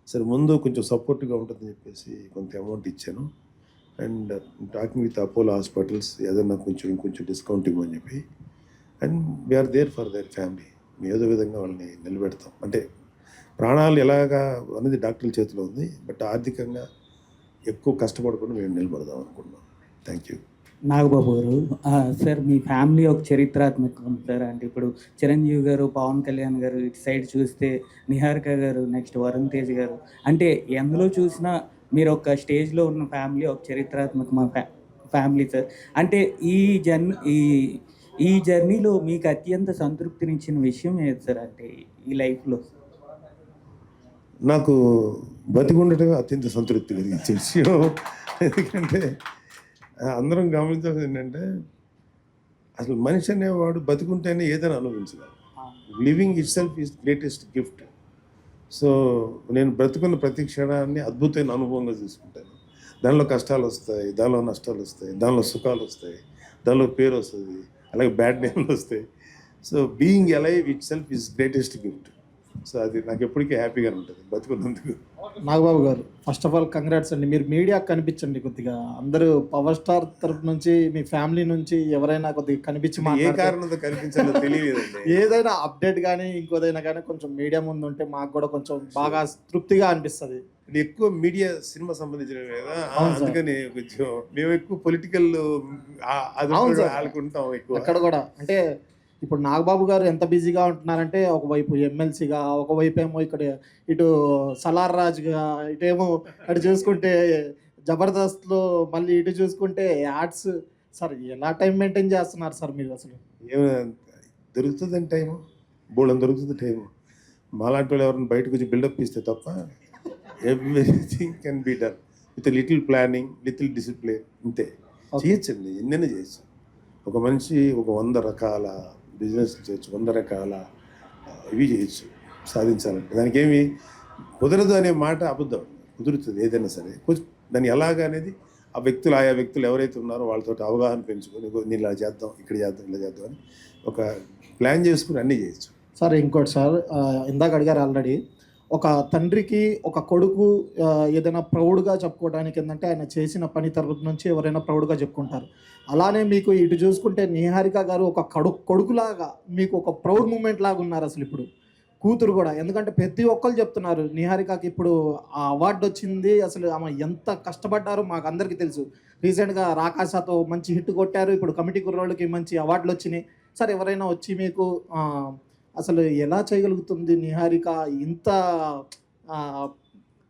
సరే ముందు కొంచెం సపోర్ట్గా ఉంటుందని చెప్పేసి కొంత అమౌంట్ ఇచ్చాను. And talking with Apollo hospitals ఏదన్నా ఇంకొంచెం డిస్కౌంట్ ఇవ్వమని చెప్పి. And we are there for their family. ఏదో విధంగా వాళ్ళని నిలబెడతాం. అంటే ప్రాణాలు ఎలాగా అనేది డాక్టర్ల చేతిలో ఉంది, బట్ ఆర్థికంగా ఎక్కువ కష్టపడకుండా మేము నిలబడదాం అనుకుంటున్నాం. Thank you. నాగబాబు గారు, సార్ మీ ఫ్యామిలీ ఒక చరిత్రాత్మకం సార్. అంటే ఇప్పుడు చిరంజీవి గారు, పవన్ కళ్యాణ్ గారు, ఇటు సైడ్ చూస్తే నిహారిక గారు, నెక్స్ట్ వరుణ్ తేజ్ గారు, అంటే ఎందులో చూసినా మీరు ఒక స్టేజ్లో ఉన్న ఫ్యామిలీ ఒక చరిత్రాత్మక ఫ్యామిలీ సార్. అంటే ఈ జర్నీలో మీకు అత్యంత సంతృప్తినిచ్చిన విషయం ఏది సార్? అంటే ఈ లైఫ్లో నాకు బతికుండటమే అత్యంత సంతృప్తి కలిగించే విషయం. ఎందుకంటే అందరం గమనించాల్సింది ఏంటంటే అసలు మనిషి అనేవాడు బతికుంటేనే ఏదైనా అనుభవించగలరు. Living itself is greatest gift. So నేను బ్రతుకున్న ప్రతి క్షణాన్ని అద్భుతమైన అనుభవంగా చూసుకుంటాను. దానిలో కష్టాలు వస్తాయి, దానిలో నష్టాలు వస్తాయి, దానిలో సుఖాలు వస్తాయి, దానిలో పేరు వస్తుంది, అలాగే బ్యాడ్ నేమ్లు వస్తాయి. So being alive it self is greatest gift. So అది నాకు ఎప్పటికీ హ్యాపీగా ఉంటుంది బతుకున్నందుకు. నాగబాబు గారు, ఫస్ట్ ఆఫ్ ఆల్ కంగ్రాట్స్ అండి. మీరు మీడియాకి కనిపించండి కొద్దిగా. అందరూ పవర్ స్టార్ తరపు నుంచి, మీ ఫ్యామిలీ నుంచి ఎవరైనా కొద్దిగా కనిపించి ఏ మాట్లాడితే, కారణంతో కనిపించాలో తెలియలేదండి. ఏదైనా అప్డేట్ కానీ ఇంకోదైనా కానీ కొంచెం మీడియా ముందు ఉంటే మాకు కూడా కొంచెం బాగా తృప్తిగా అనిపిస్తుంది. అంటే ఎక్కువ మీడియా సినిమా సంబంధించినవి కదా, అవును సార్. అందుకని కొంచెం మేము ఎక్కువ పొలిటికల్ అది అవును సార్. ఆడుకుంటాం ఎక్కువ. అక్కడ కూడా అంటే ఇప్పుడు నాగబాబు గారు ఎంత బిజీగా ఉంటున్నారంటే, ఒకవైపు ఎమ్మెల్సీగా, ఒకవైపు ఏమో ఇక్కడ ఇటు సలార్ రాజుగా, ఇటేమో అటు చూసుకుంటే జబర్దస్త్లో, మళ్ళీ ఇటు చూసుకుంటే యాడ్స్. సార్ ఎలా టైం మెయింటైన్ చేస్తున్నారు సార్ మీరు అసలు? ఏమైనా దొరుకుతుందని టైము, బోళ్ళని దొరుకుతుంది టైము. మాలాంటి వాళ్ళు ఎవరైనా బయటకు వచ్చి బిల్డప్ ఇస్తే తప్ప everything can be done with little planning, little discipline. ఇంతే చేయొచ్చండి, ఎన్నైనా చేయొచ్చు. ఒక మనిషి ఒక 100 రకాల బిజినెస్ చేయొచ్చు, 100 రకాల ఇవి చేయొచ్చు సాధించాలంటే. దానికి ఏమి కుదరదు అనే మాట అబద్ధం. కుదురుతుంది ఏదైనా సరే. దాన్ని ఎలాగ అనేది ఆ వ్యక్తులు, ఆయా వ్యక్తులు ఎవరైతే ఉన్నారో వాళ్ళతో అవగాహన పెంచుకొని నేను ఇలా చేద్దాం, ఇక్కడ చేద్దాం, ఇలా చేద్దాం అని ఒక ప్లాన్ చేసుకుని అన్నీ చేయొచ్చు. సార్ ఇంకోటి సార్, ఇందాక అడిగారు ఆల్రెడీ, ఒక తండ్రికి ఒక కొడుకు ఏదైనా ప్రౌడ్గా చెప్పుకోవడానికి ఏంటంటే ఆయన చేసిన పని తరపు నుంచి ఎవరైనా ప్రౌడ్గా చెప్పుకుంటారు. అలానే మీకు ఇటు చూసుకుంటే నిహారిక గారు ఒక కొడుకులాగా మీకు ఒక ప్రౌడ్ మూమెంట్ లాగా ఉన్నారు అసలు ఇప్పుడు. కూతురు కూడా, ఎందుకంటే ప్రతి ఒక్కరు చెప్తున్నారు నిహారికకి ఇప్పుడు ఆ అవార్డు వచ్చింది, అసలు ఆమె ఎంత కష్టపడ్డారో మాకు అందరికీ తెలుసు. రీసెంట్గా రాకాసాతో మంచి హిట్ కొట్టారు, ఇప్పుడు కమిటీ కుర్రోళ్ళకి మంచి అవార్డులు వచ్చినాయి. సార్ ఎవరైనా వచ్చి మీకు అసలు ఎలా చేయగలుగుతుంది నిహారిక ఇంత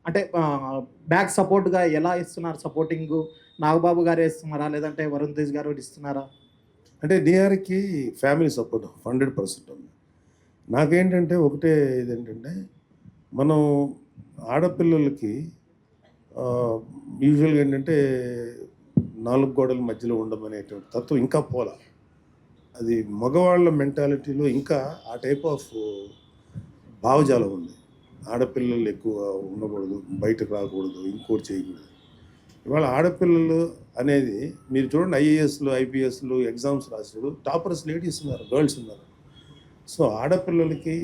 అంటే బ్యాక్ సపోర్ట్గా ఎలా ఇస్తున్నారు? సపోర్టింగ్ నాగబాబు గారు ఇస్తున్నారా, లేదంటే వరుణ్ తేజ్ గారు ఇస్తున్నారా? అంటే నిహారికకి ఫ్యామిలీ సపోర్ట్ 100% ఉంది. నాకేంటంటే ఒకటే ఇదేంటంటే, మనం ఆడపిల్లలకి యూజువల్గా ఏంటంటే 4 గోడల మధ్యలో ఉండమనేటువంటి తత్వం ఇంకా పోలా. అది మగవాళ్ళ మెంటాలిటీలో ఇంకా ఆ టైప్ ఆఫ్ భావజాలం ఉంది. ఆడపిల్లలు ఎక్కువ ఉండకూడదు, బయటకు రాకూడదు, ఇంకోటి చేయకూడదు. ఇవాళ ఆడపిల్లలు అనేది మీరు చూడండి, ఐఏఎస్లు, ఐపీఎస్లు ఎగ్జామ్స్ రాసాడు, టాపర్స్ లేడీస్ ఉన్నారు, గర్ల్స్ ఉన్నారు. సో ఆడపిల్లలకి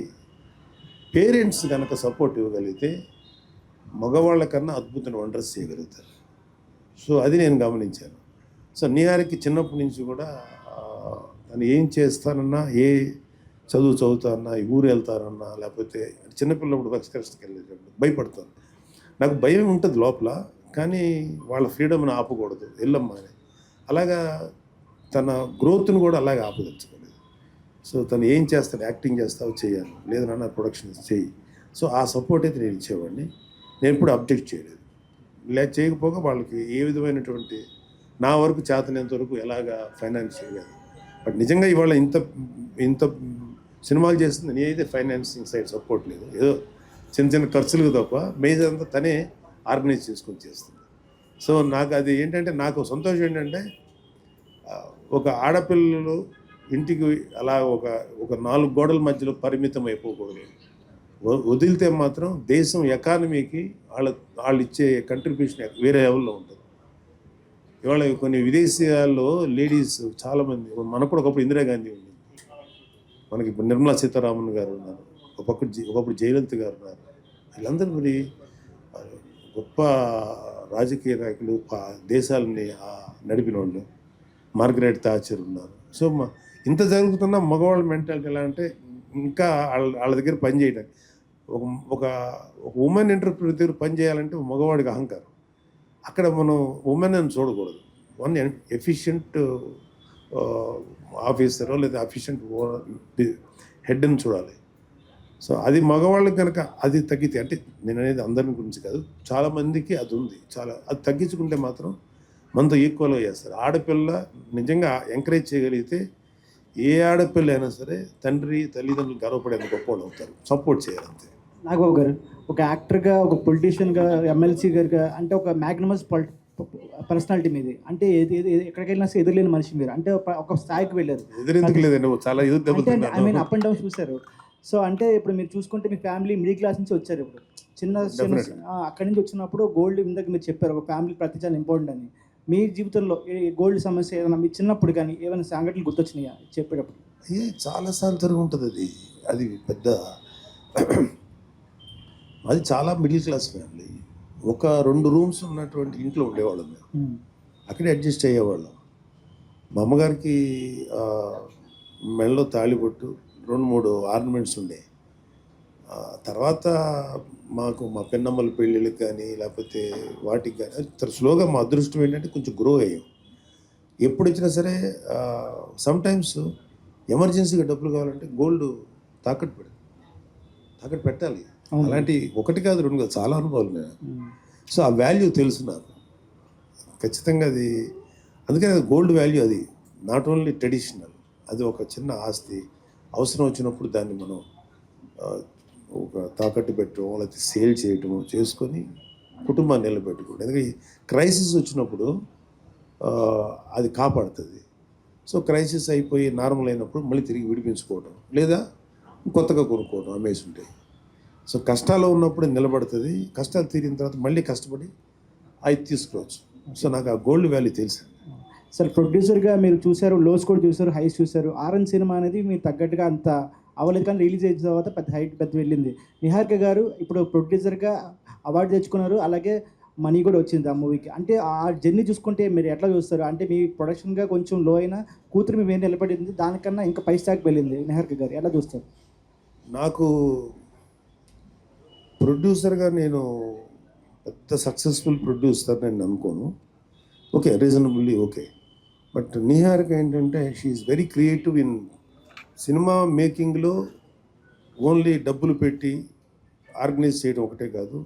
పేరెంట్స్ కనుక సపోర్ట్ ఇవ్వగలిగితే మగవాళ్ళ కన్నా అద్భుతమైన వండర్స్ చేయగలుగుతారు. సో అది నేను గమనించాను. సో నిహారికి చిన్నప్పటి నుంచి కూడా తను ఏం చేస్తానన్నా, ఏ చదువు చదువుతానన్నా, ఊరు వెళ్తానన్నా, లేకపోతే చిన్నపిల్లప్పుడు ఎక్స్కర్షన్కి వెళ్ళేటప్పుడు భయపడతాను. నాకు భయం ఉంటుంది లోపల, కానీ వాళ్ళ ఫ్రీడమ్ని ఆపకూడదు, వెళ్ళమ్మా అని. అలాగా తన గ్రోత్ను కూడా అలాగే ఆపదలుచుకోలేదు. సో తను ఏం చేస్తాడు, యాక్టింగ్ చేస్తావు చేయాలి, లేదు నాన్న ప్రొడక్షన్ చేయి. సో ఆ సపోర్ట్ అయితే నేను ఇచ్చేవాడిని. నేను ఎప్పుడు అబ్జెక్ట్ చేయలేదు. చేయకపోగా వాళ్ళకి ఏ విధమైనటువంటి నా వరకు చేతనేంత వరకు ఎలాగా ఫైనాన్షియల్గా. బట్ నిజంగా ఇవాళ ఇంత సినిమాలు చేస్తుంది నేనైతే ఫైనాన్సింగ్ సైడ్ సపోర్ట్ లేదు. ఏదో చిన్న చిన్న ఖర్చులకు తప్ప మేజర్ అంతా తనే ఆర్గనైజ్ చేసుకొని చేస్తుంది. సో నాకు అది ఏంటంటే, నాకు సంతోషం ఏంటంటే, ఒక ఆడపిల్లలు ఇంటికి అలా ఒక 4 గోడల మధ్యలో పరిమితం అయిపోకూడదు. వదిలితే మాత్రం దేశం ఎకానమీకి వాళ్ళు ఇచ్చే కంట్రిబ్యూషన్ వేరే లెవెల్లో ఉంటుంది. ఇవాళ కొన్ని విదేశీయాల్లో లేడీస్ చాలామంది, మనకు కూడా ఒకప్పుడు ఇందిరాగాంధీ ఉంది, మనకి ఇప్పుడు నిర్మలా సీతారామన్ గారు ఉన్నారు, ఒకప్పుడు జయలలిత గారు ఉన్నారు. వీళ్ళందరూ మరి గొప్ప రాజకీయ నాయకులు, దేశాలని నడిపిన వాళ్ళు. మార్గరెట్ థాచర్ ఉన్నారు. సో ఇంత జరుగుతున్న మగవాళ్ళ మెంటాలిటీ ఎలా అంటే, ఇంకా వాళ్ళ దగ్గర పని చేయడానికి, ఒక ఉమెన్ ఎంటర్ప్రీనర్ దగ్గర పని చేయాలంటే మగవాడికి అహంకారం. అక్కడ మనం ఉమెన్ అని చూడకూడదు. వన్ ఎఫిషియంట్ ఆఫీసరో లేదా ఎఫిషియంట్ హెడ్ అని చూడాలి. సో అది మగవాళ్ళకి కనుక అది తగ్గితే, అంటే నేను అనేది అందరి గురించి కాదు, చాలామందికి అది ఉంది. అది తగ్గించుకుంటే మాత్రం మనతో ఈక్వల్గా చేస్తారు. ఆడపిల్ల నిజంగా ఎంకరేజ్ చేయగలిగితే ఏ ఆడపిల్ల అయినా సరే తండ్రి తల్లిదండ్రులు గర్వపడేందుకు గొప్పవాళ్ళు అవుతారు. సపోర్ట్ చేయాలి అంతే. నాగబాబు గారు ఒక యాక్టర్గా, ఒక పొలిటీషియన్గా, ఎమ్మెల్సీ గారుగా, అంటే ఒక మ్యాగ్నమస్ పర్సనాలిటీ మీది. అంటే ఎక్కడికి వెళ్ళినా సరే ఎదురులేని మనిషి మీరు. అంటే ఒక స్థాయికి వెళ్ళారు. ఎదురెందుకు లేదండి, చాలా ఎదురు అంటే ఐ దెబ్బలుతున్నాను. మీన్ అప్ అండ్ డౌన్ చూశారు. సో అంటే ఇప్పుడు మీరు చూసుకుంటే మీ ఫ్యామిలీ మిడిల్ క్లాస్ నుంచి వచ్చారు. ఇప్పుడు చిన్న Definitely. అక్కడి నుంచి వచ్చినప్పుడు గోల్డ్ ఇందాక మీరు చెప్పారు ఒక ఫ్యామిలీ ప్రతి చాలా ఇంపార్టెంట్ అని. మీ జీవితంలో ఈ గోల్డ్ సమస్య ఏదైనా మీ చిన్నప్పుడు కానీ ఏమైనా సంఘటనలు గుర్తొచ్చినాయా చెప్పేటప్పుడు? చాలాసార్లు జరిగి ఉంటుంది అది. అది పెద్ద అది చాలా మిడిల్ క్లాస్ ఫ్యామిలీ. ఒక 2 రూమ్స్ ఉన్నటువంటి ఇంట్లో ఉండేవాళ్ళం మేము. అక్కడే అడ్జస్ట్ అయ్యేవాళ్ళం. మా అమ్మగారికి మెడలో తాళిబొట్టు, 2-3 ఆర్నమెంట్స్ ఉండే. తర్వాత మాకు మా పెన్నమ్మల పెళ్ళిళ్ళకి కానీ లేకపోతే వాటికి కానీ స్లోగా మా అదృష్టం ఏంటంటే కొంచెం గ్రో అయ్యాం. ఎప్పుడు వచ్చినా సరే సమ్టైమ్స్ ఎమర్జెన్సీగా డబ్బులు కావాలంటే గోల్డ్ తాకట్టు పెట్టాలి. అలాంటి ఒకటి కాదు, 2 కాదు, చాలా అనుభవాలు ఉన్నాయి. సో ఆ వాల్యూ తెలుసు నాకు ఖచ్చితంగా. అది అందుకని అది గోల్డ్ వాల్యూ. అది నాట్ ఓన్లీ ట్రెడిషనల్, అది ఒక చిన్న ఆస్తి. అవసరం వచ్చినప్పుడు దాన్ని మనం ఒక తాకట్టు పెట్టడం లేకపోతే సేల్ చేయటం చేసుకొని కుటుంబాన్ని నిలబెట్టుకోవడం. ఎందుకంటే క్రైసిస్ వచ్చినప్పుడు అది కాపాడుతుంది. సో క్రైసిస్ అయిపోయి నార్మల్ అయినప్పుడు మళ్ళీ తిరిగి విడిపించుకోవడం లేదా కొత్తగా కొనుక్కోవడం అమ్మేసి ఉంటాయి. సో కష్టాల్లో ఉన్నప్పుడు నిలబడుతుంది. కష్టాలు తీరిన తర్వాత మళ్ళీ కష్టపడి అది తీసుకోవచ్చు. సో నాకు ఆ గోల్డ్ వాల్యూ తెలుసు. సార్ ప్రొడ్యూసర్గా మీరు చూశారు, లోస్ కూడా చూశారు, హైస్ చూశారు. ఆరెంజ్ సినిమా అనేది మీరు తగ్గట్టుగా అంత అవ్వలేదు, కానీ రిలీజ్ అయిన తర్వాత పెద్ద వెళ్ళింది. నిహారిక గారు ఇప్పుడు ప్రొడ్యూసర్గా అవార్డు తెచ్చుకున్నారు, అలాగే మనీ కూడా వచ్చింది ఆ మూవీకి. అంటే ఆ జర్నీ చూసుకుంటే మీరు ఎట్లా చూస్తారు? అంటే మీ ప్రొడక్షన్గా కొంచెం లో అయినా కూతురు మీ మీద నిలబడింది, దానికన్నా ఇంకా పై స్థాయికి వెళ్ళింది. నిహారిక గారు ఎలా చూస్తారు? నాకు ప్రొడ్యూసర్గా నేను పెద్ద సక్సెస్ఫుల్ ప్రొడ్యూసర్ నేను అనుకోను. Okay, reasonably okay. But Niharika ఏంటంటే she is very creative in cinema మేకింగ్లో. ఓన్లీ డబ్బులు పెట్టి ఆర్గనైజ్ చేయడం ఒకటే కాదు,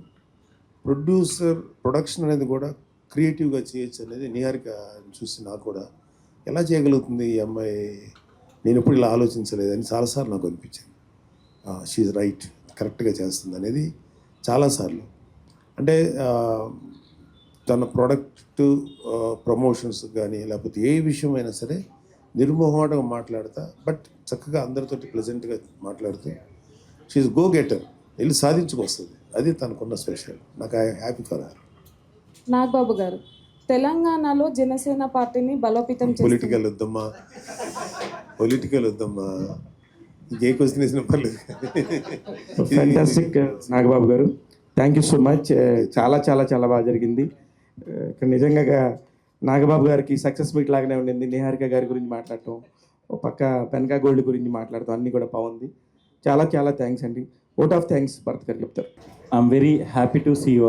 ప్రొడక్షన్ అనేది కూడా క్రియేటివ్గా చేయొచ్చు అనేది నిహారిక చూసి నాకు కూడా ఎలా చేయగలుగుతుంది ఈ అమ్మాయి, నేను ఎప్పుడు ఇలా ఆలోచించలేదని చాలాసార్లు నాకు అనిపించింది. షీఈ్ రైట్, కరెక్ట్గా చేస్తుంది అనేది చాలాసార్లు. అంటే తన ప్రోడక్ట్ ప్రమోషన్స్ కానీ లేకపోతే ఏ విషయమైనా సరే నిర్మోహమాటంగా మాట్లాడతా, బట్ చక్కగా అందరితోటి ప్లెజెంట్గా మాట్లాడుతూ షీఈ్ గో గెటర్, వెళ్ళి సాధించుకొస్తుంది. అది తనకున్న స్పెషల్. నాకు హ్యాపీ ఫర్ హర్. నాగబాబు గారు తెలంగాణలో జనసేన పార్టీని బలోపేతం పొలిటికల్ వద్దమ్మా, ఇంకే క్వశ్చన్ వేసిన పర్లేదు. ఫ్యాంటాస్టిక్ నాగబాబు గారు, థ్యాంక్ యూ సో మచ్. చాలా చాలా చాలా బాగా జరిగింది. ఇక్కడ నిజంగా నాగబాబు గారికి సక్సెస్ మీట్ లాగానే ఉండింది. నిహారిక గారి గురించి మాట్లాడటం, ఒక పక్క బెనకా గోల్డ్ గురించి మాట్లాడటం, అన్నీ కూడా బాగుంది. చాలా చాలా థ్యాంక్స్ అండి. ఓట్ ఆఫ్ థ్యాంక్స్ భరత్ గారు చెప్తారు. I'm very happy to see you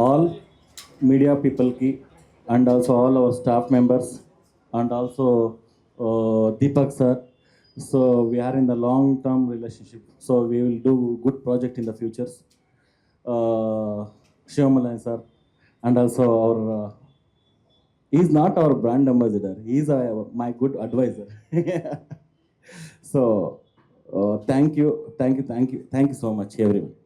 all media people ki, and also all our staff members, and also Deepak sir. So we are in the long-term relationship. So we will do good project in the futures. Shivamalayan sir, and also our he's not our brand ambassador. He's my good advisor. So thank you so much everyone.